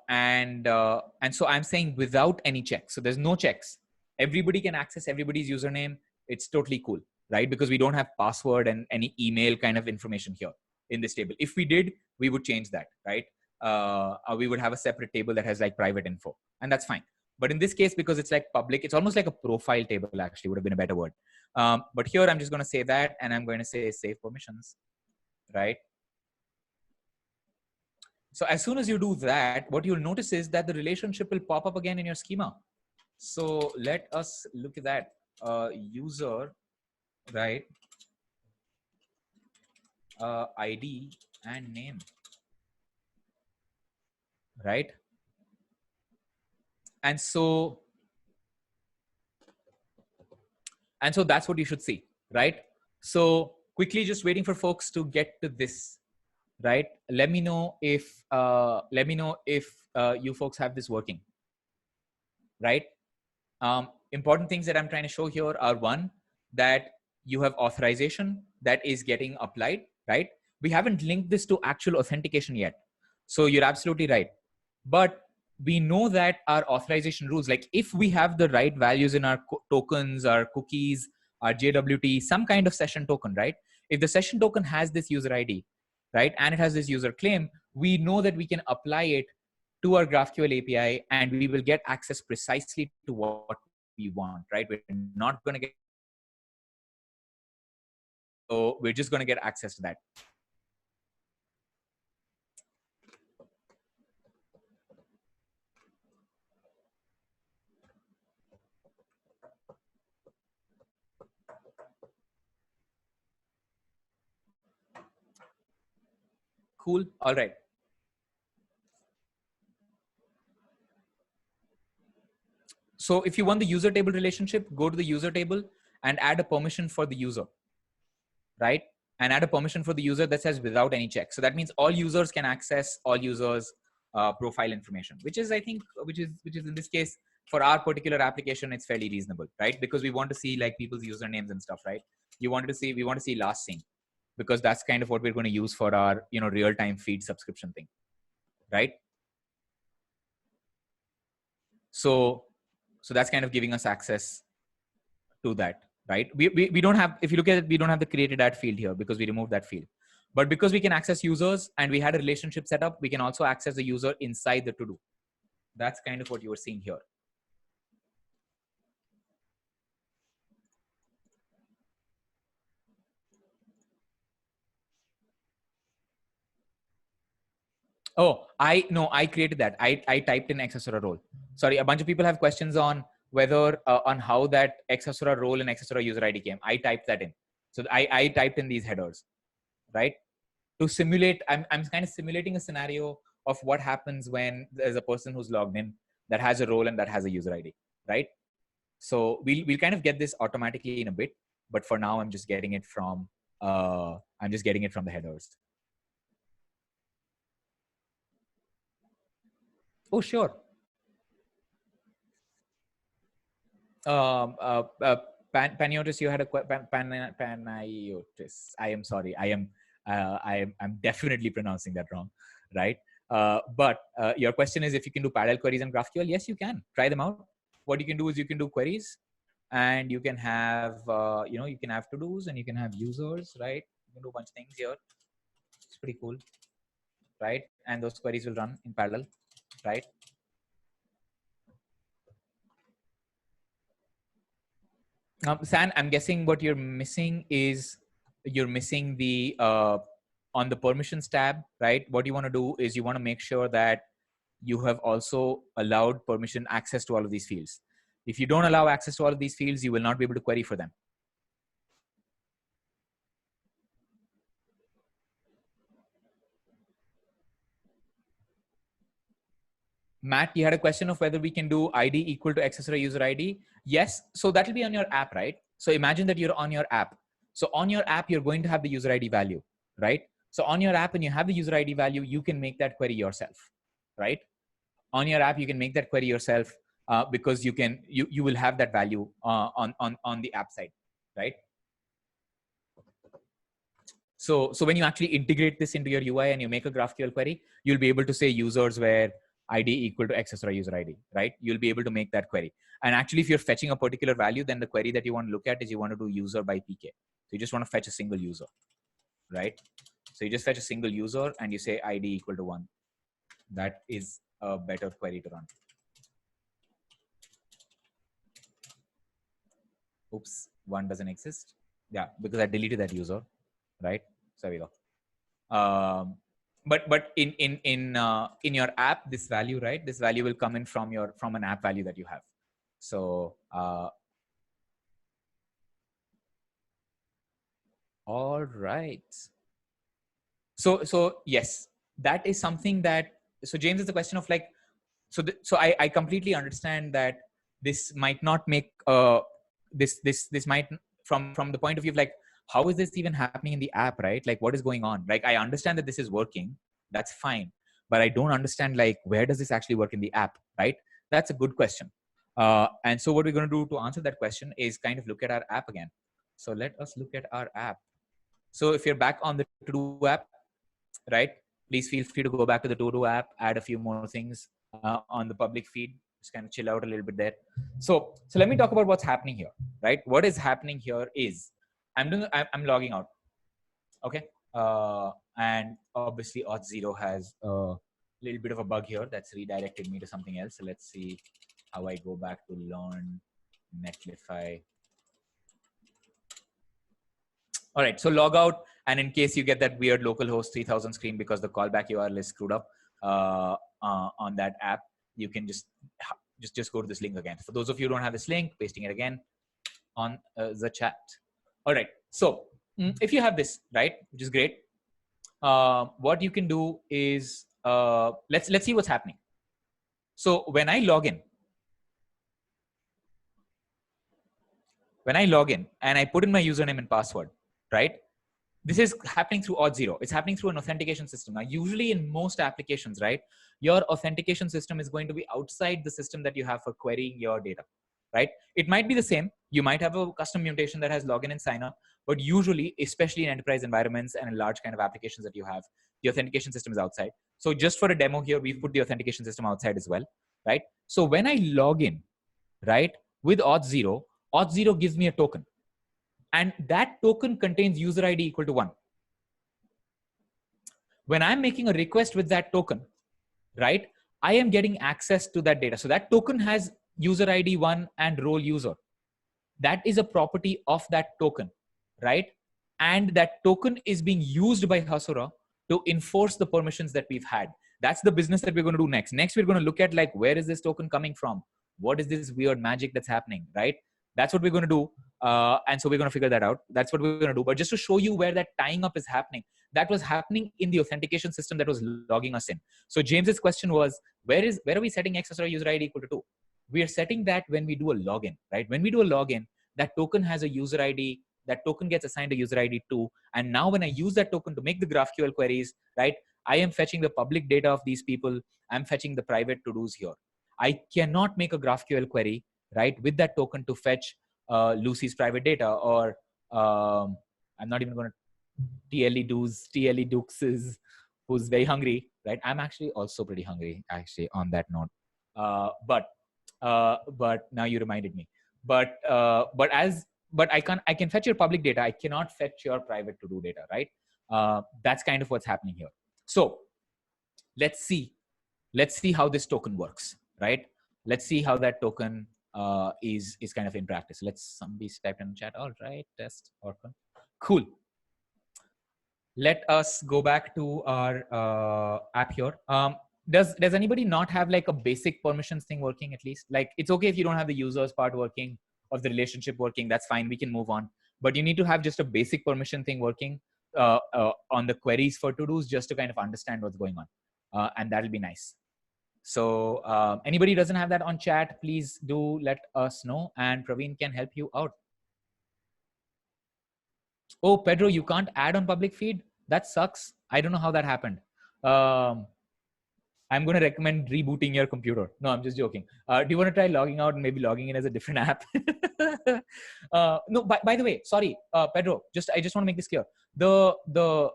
And so I'm saying without any checks. So there's no checks. Everybody can access everybody's username. It's totally cool, right? Because we don't have password and any email kind of information here in this table. If we did, we would change that, right? We would have a separate table that has like private info, and that's fine. But in this case, because it's like public, it's almost like a profile table, actually would have been a better word. But here I'm just going to say that, and I'm going to say save permissions, right? So as soon as you do that, what you'll notice is that the relationship will pop up again in your schema. So let us look at that. User, right? ID and name, right? And so that's what you should see, right? So quickly, just waiting for folks to get to this, right? Let me know if you folks have this working, right? Important things that I'm trying to show here are, one, that you have authorization that is getting applied, right? We haven't linked this to actual authentication yet. So you're absolutely right. But we know that our authorization rules, like if we have the right values in our tokens, our cookies, our JWT, some kind of session token, right? If the session token has this user ID, right, and it has this user claim, we know that we can apply it to our GraphQL API, and we will get access precisely to what we want, right? We're not going to get, so we're just going to get access to that. Cool. All right. So if you want the user table relationship, go to the user table and add a permission for the user, right? And add a permission for the user that says without any check. So that means all users can access all users' profile information, which is, I think, which is in this case, for our particular application, it's fairly reasonable, right? Because we want to see like people's usernames and stuff, right? We want to see last seen, because that's kind of what we're going to use for our, real-time feed subscription thing, right? So that's kind of giving us access to that, right? We don't have, if you look at it, we don't have the created at field here because we removed that field. But because we can access users and we had a relationship set up, we can also access the user inside the to-do. That's kind of what you were seeing here. Oh, I created that. I typed in Accessora role. Sorry, a bunch of people have questions on whether, on how that Accessora role and Accessora user ID came. I typed that in. So I typed in these headers, right? To simulate, I'm kind of simulating a scenario of what happens when there's a person who's logged in that has a role and that has a user ID, right? So we'll kind of get this automatically in a bit, but for now I'm just getting it from the headers. Oh, sure. Paniotis, you had a Paniotis. I am sorry. I'm definitely pronouncing that wrong, right? But your question is if you can do parallel queries and GraphQL. Yes, you can. Try them out. What you can do is you can do queries, and you can have you can have to-dos and you can have users, right? You can do a bunch of things here. It's pretty cool, right? And those queries will run in parallel, right? San, I'm guessing what you're missing is you're missing the on the permissions tab, right? What you want to do is you want to make sure that you have also allowed permission access to all of these fields. If you don't allow access to all of these fields, you will not be able to query for them. Matt, you had a question of whether we can do ID equal to accessor user ID. Yes. So that'll be on your app, right? So imagine that you're on your app. So on your app, you're going to have the user ID value, right? So on your app, when you have the user ID value, you can make that query yourself, right? On your app, you can make that query yourself because you will have that value on the app side, right? So when you actually integrate this into your UI and you make a GraphQL query, you'll be able to say users where ID equal to accessor user ID, right? You'll be able to make that query. And actually, if you're fetching a particular value, then the query that you want to look at is you want to do user by PK. So you just want to fetch a single user, right? So you just fetch a single user and you say ID equal to 1. That is a better query to run. Oops, 1 doesn't exist. Yeah, because I deleted that user, right? So there we go. But in your app, this value, right? This value will come in from an app value that you have. So all right. So yes, that is something that. So James, is the question of like, so I completely understand that this might not make this might from the point of view of like, how is this even happening in the app, right? Like, what is going on? Like, I understand that this is working, that's fine, but I don't understand like where does this actually work in the app, right? That's a good question. And so what we're going to do to answer that question is kind of look at our app again. So let us look at our app. So if you're back on the To-Do app, right, please feel free to go back to the To-Do app, add a few more things on the public feed, just kind of chill out a little bit there. So let me talk about what's happening here, right? What is happening here is I'm logging out, okay? And obviously Auth0 has a little bit of a bug here that's redirected me to something else. So let's see how I go back to learn Netlify. All right, so log out, and in case you get that weird localhost 3000 screen because the callback URL is screwed up on that app, you can just go to this link again. For those of you who don't have this link, pasting it again on the chat. All right, so if you have this, right, which is great, what you can do is let's see what's happening. So when I log in and I put in my username and password, right? This is happening through Auth0. It's happening through an authentication system. Now, usually in most applications, right, your authentication system is going to be outside the system that you have for querying your data, right? It might be the same. You might have a custom mutation that has login and sign up, but usually, especially in enterprise environments and in large kind of applications that you have, the authentication system is outside. So just for a demo here, we've put the authentication system outside as well, right? So when I log in, right, with Auth0, Auth0 gives me a token. And that token contains user ID equal to 1. When I'm making a request with that token, right, I am getting access to that data. So that token has user ID 1 and role user. That is a property of that token, right? And that token is being used by Hasura to enforce the permissions that we've had. That's the business that we're going to do next. Next, we're going to look at like, where is this token coming from? What is this weird magic that's happening, right? That's what we're going to do. And so we're going to figure that out. That's what we're going to do. But just to show you where that tying up is happening, that was happening in the authentication system that was logging us in. So James's question was, where are we setting XSR user ID equal to 2? We are setting that when we do a login, right? When we do a login, that token has a user ID. That token gets assigned a user ID 2. And now when I use that token to make the GraphQL queries, right, I am fetching the public data of these people. I'm fetching the private to-dos here. I cannot make a GraphQL query, right, with that token to fetch Lucy's private data, or I'm not even going to TLE Dukes, who's very hungry, right? I'm actually also pretty hungry, actually, on that note. But now you reminded me. But I can fetch your public data. I cannot fetch your private to-do data, right? That's kind of what's happening here. So let's see how this token works, right? Let's see how that token is kind of in practice. Somebody type in the chat. All right, test Orkun. Cool. Let us go back to our app here. Does anybody not have like a basic permissions thing working at least? Like, it's okay if you don't have the users part working or the relationship working, that's fine, we can move on. But you need to have just a basic permission thing working on the queries for to-dos, just to kind of understand what's going on. And that'll be nice. So anybody doesn't have that on chat, please do let us know, and Praveen can help you out. Oh, Pedro, you can't add on public feed? That sucks. I don't know how that happened. I'm going to recommend rebooting your computer. No, I'm just joking. Do you want to try logging out and maybe logging in as a different app? No, by the way, sorry, Pedro, I just want to make this clear. The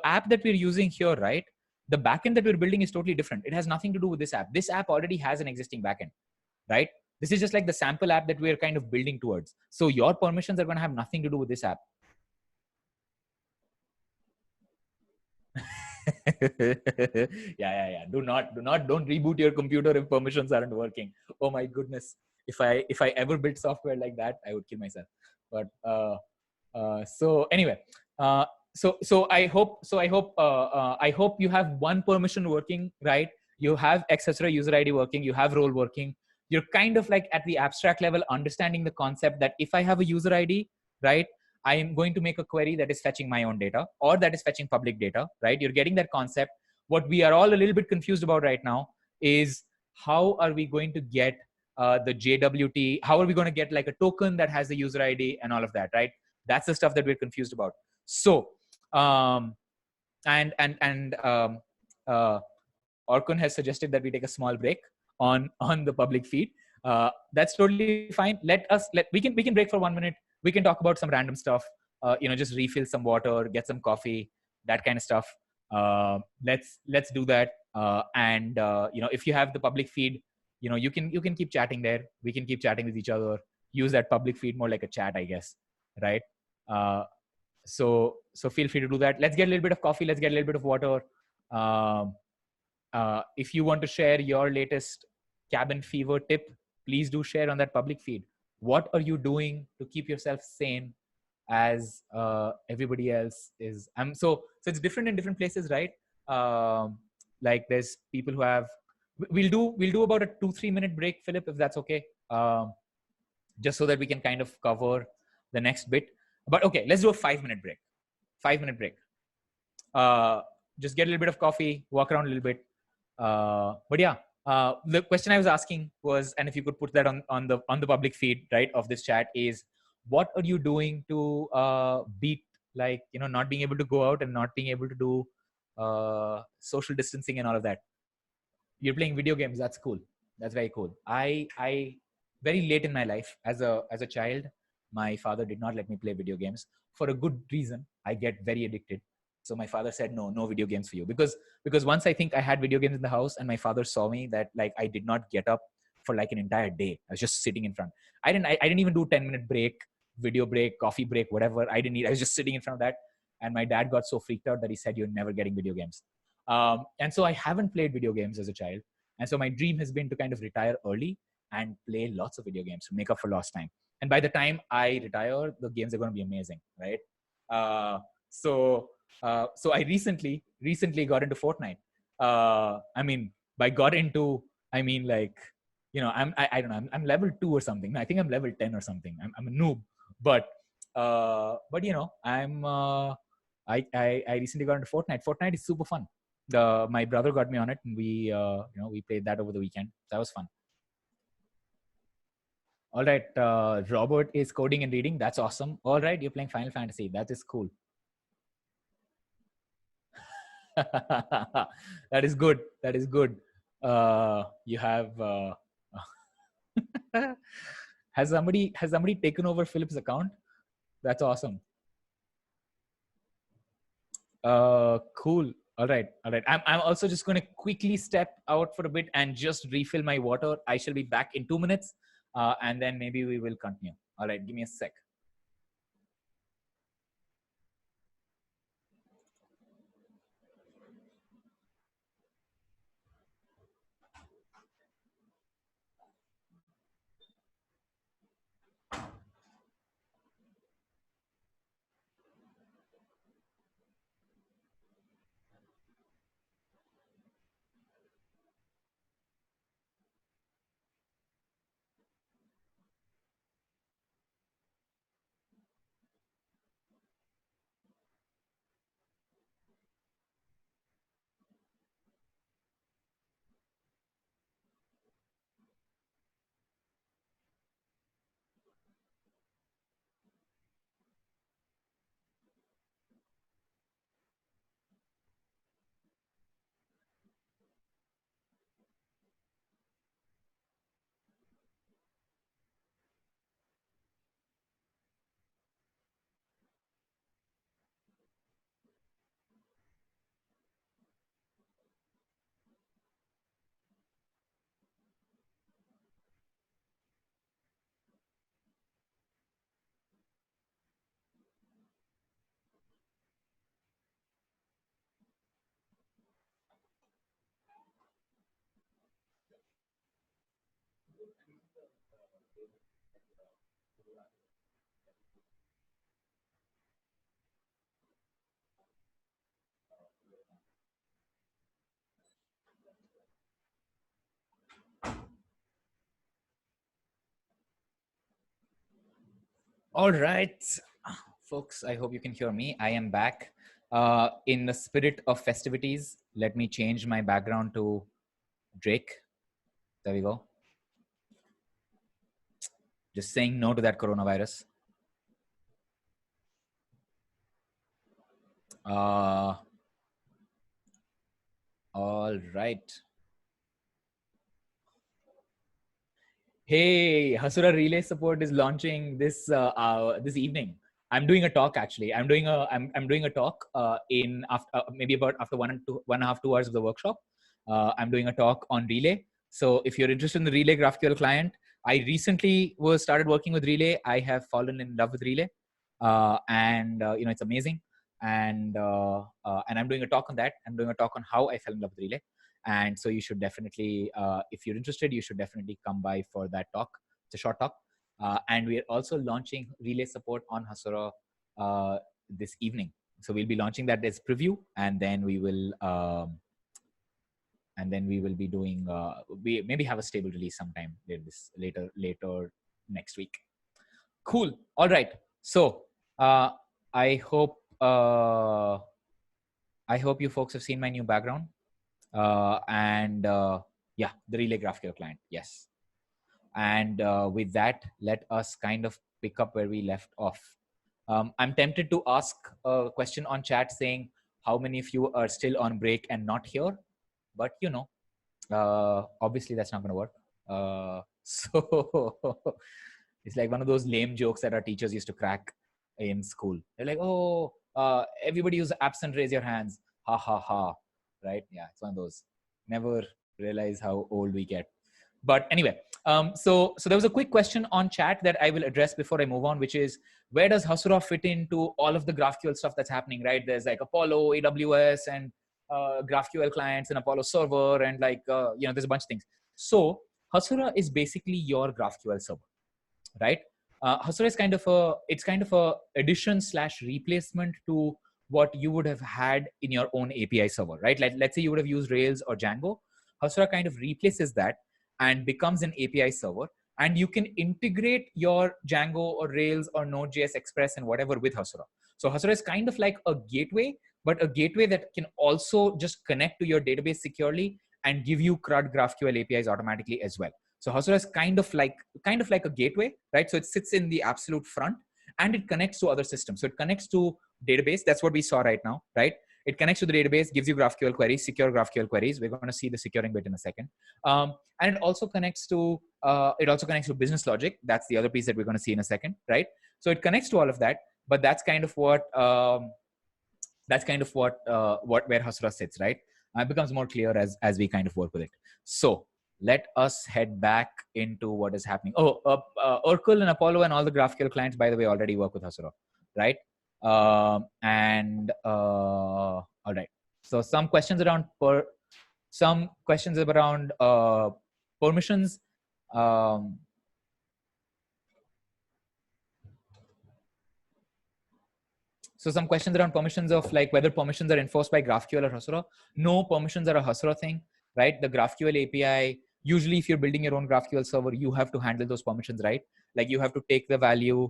app that we're using here, right? The backend that we're building is totally different. It has nothing to do with this app. This app already has an existing backend, right? This is just like the sample app that we're kind of building towards. So your permissions are going to have nothing to do with this app. yeah. Don't reboot your computer if permissions aren't working. Oh my goodness. If I ever built software like that, I would kill myself. But so anyway, so I hope you have one permission working, right? You have accessor user ID working, you have role working. You're kind of like at the abstract level understanding the concept that if I have a user ID, right, I am going to make a query that is fetching my own data or that is fetching public data, right? You're getting that concept. What we are all a little bit confused about right now is how are we going to get the JWT? How are we going to get like a token that has the user ID and all of that, right? That's the stuff that we're confused about. So, Orkun has suggested that we take a small break on the public feed. That's totally fine. We can break for 1 minute. We can talk about some random stuff, just refill some water, get some coffee, that kind of stuff. Let's do that. If you have the public feed, you can keep chatting there. We can keep chatting with each other. Use that public feed more like a chat, I guess, right? So feel free to do that. Let's get a little bit of coffee. Let's get a little bit of water. If you want to share your latest cabin fever tip, please do share on that public feed. What are you doing to keep yourself sane as everybody else is? So it's different in different places, right? Like there's people who have, we'll do about a 2-3 minute break, Philip, if that's okay. Just so that we can kind of cover the next bit. But okay, let's do a 5-minute break. 5-minute break. Just get a little bit of coffee, walk around a little bit. But yeah, the question I was asking was, and if you could put that on the public feed, right, of this chat, is what are you doing to beat, like, not being able to go out and not being able to do social distancing and all of that? You're playing video games. That's cool. That's very cool. I very late in my life as a child, my father did not let me play video games for a good reason. I get very addicted. So my father said, no video games for you. Because once I think I had video games in the house and my father saw me that like I did not get up for like an entire day. I was just sitting in front. I didn't even do 10-minute break, video break, coffee break, whatever. I was just sitting in front of that. And my dad got so freaked out that he said, you're never getting video games. And so I haven't played video games as a child. And so my dream has been to kind of retire early and play lots of video games to make up for lost time. And by the time I retire, the games are going to be amazing, right? So I recently got into Fortnite. I mean, by got into, I mean like, I don't know, I'm level 2 or something. I think I'm level 10 or something. I'm a noob, but I recently got into Fortnite. Fortnite is super fun. My brother got me on it, and we played that over the weekend. That was fun. All right, Robert is coding and reading. That's awesome. All right, you're playing Final Fantasy. That is cool. That is good. That is good. You have has somebody taken over Philip's account? That's awesome. Cool. All right. All right. I'm also just going to quickly step out for a bit and just refill my water. I shall be back in 2 minutes. And then maybe we will continue. All right. Give me a sec. All right, folks, I hope you can hear me. I am back. In the spirit of festivities, let me change my background to Drake. There we go. Just saying no to that coronavirus. All right. Hey, Hasura Relay Support is launching this evening. I'm doing a talk actually. I'm doing a talk in after maybe about after 1.5 2 hours of the workshop. I'm doing a talk on Relay. So if you're interested in the Relay GraphQL client, I recently started working with Relay. I have fallen in love with Relay, and it's amazing. And I'm doing a talk on that. I'm doing a talk on how I fell in love with Relay. And so you should definitely, if you're interested, you should definitely come by for that talk. It's a short talk. And we are also launching Relay support on Hasura this evening. So we'll be launching that as preview, and then we will be doing we maybe have a stable release sometime later next week. Cool. All right. So I hope you folks have seen my new background. Yeah, the Relay GraphQL client. Yes. And with that, let us kind of pick up where we left off. I'm tempted to ask a question on chat saying how many of you are still on break and not here, but obviously that's not going to work. So it's like one of those lame jokes that our teachers used to crack in school. They're like, oh, everybody who's absent, raise your hands. Ha ha ha. Right? Yeah, it's one of those. Never realize how old we get. But anyway, so there was a quick question on chat that I will address before I move on, which is, where does Hasura fit into all of the GraphQL stuff that's happening, right? There's like Apollo, AWS, and GraphQL clients and Apollo server, and there's a bunch of things. So Hasura is basically your GraphQL server, right? Hasura is kind of a addition / replacement to what you would have had in your own API server, right? Like, let's say you would have used Rails or Django. Hasura kind of replaces that and becomes an API server. And you can integrate your Django or Rails or Node.js Express and whatever with Hasura. So Hasura is kind of like a gateway, but a gateway that can also just connect to your database securely and give you CRUD GraphQL APIs automatically as well. So Hasura is kind of like a gateway, right? So it sits in the absolute front and it connects to other systems. So it connects to database. That's what we saw right now, right? It connects to the database, gives you GraphQL queries, secure GraphQL queries. We're going to see the securing bit in a second. And it also connects to business logic. That's the other piece that we're going to see in a second, right? So it connects to all of that, but that's kind of what where Hasura sits, right? It becomes more clear as we kind of work with it. So let us head back into what is happening. Urkel and Apollo and all the GraphQL clients, by the way, already work with Hasura, right? All right. So some questions around permissions. So some questions around permissions of like whether permissions are enforced by GraphQL or Hasura. No, permissions are a Hasura thing, right? The GraphQL API, usually if you're building your own GraphQL server, you have to handle those permissions, right? Like you have to take the value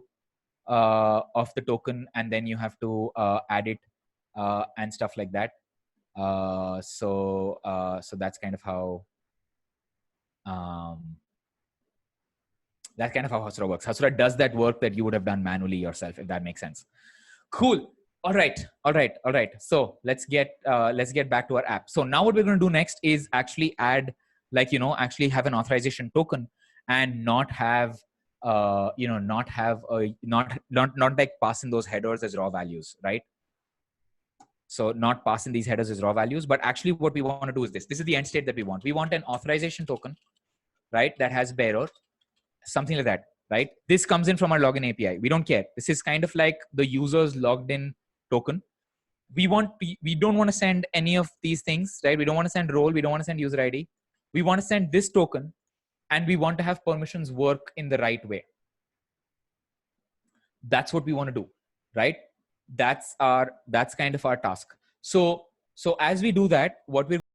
of the token and then you have to add it and stuff like that. So that's kind of how Hasura works. Hasura does that work that you would have done manually yourself, if that makes sense. Cool. All right. So let's get back to our app. So now what we're going to do next is actually add, actually have an authorization token and not have, not like passing those headers as raw values, right? So not passing these headers as raw values, but actually what we want to do is this. This is the end state that we want. We want an authorization token, right? That has bearer, something like that, right? This comes in from our login API. We don't care. This is kind of like the user's logged in token. We don't want to send any of these things, right? We don't want to send role. We don't want to send user ID. We want to send this token and we want to have permissions work in the right way. That's what we want to do, right? That's kind of our task. So as we do that, what we're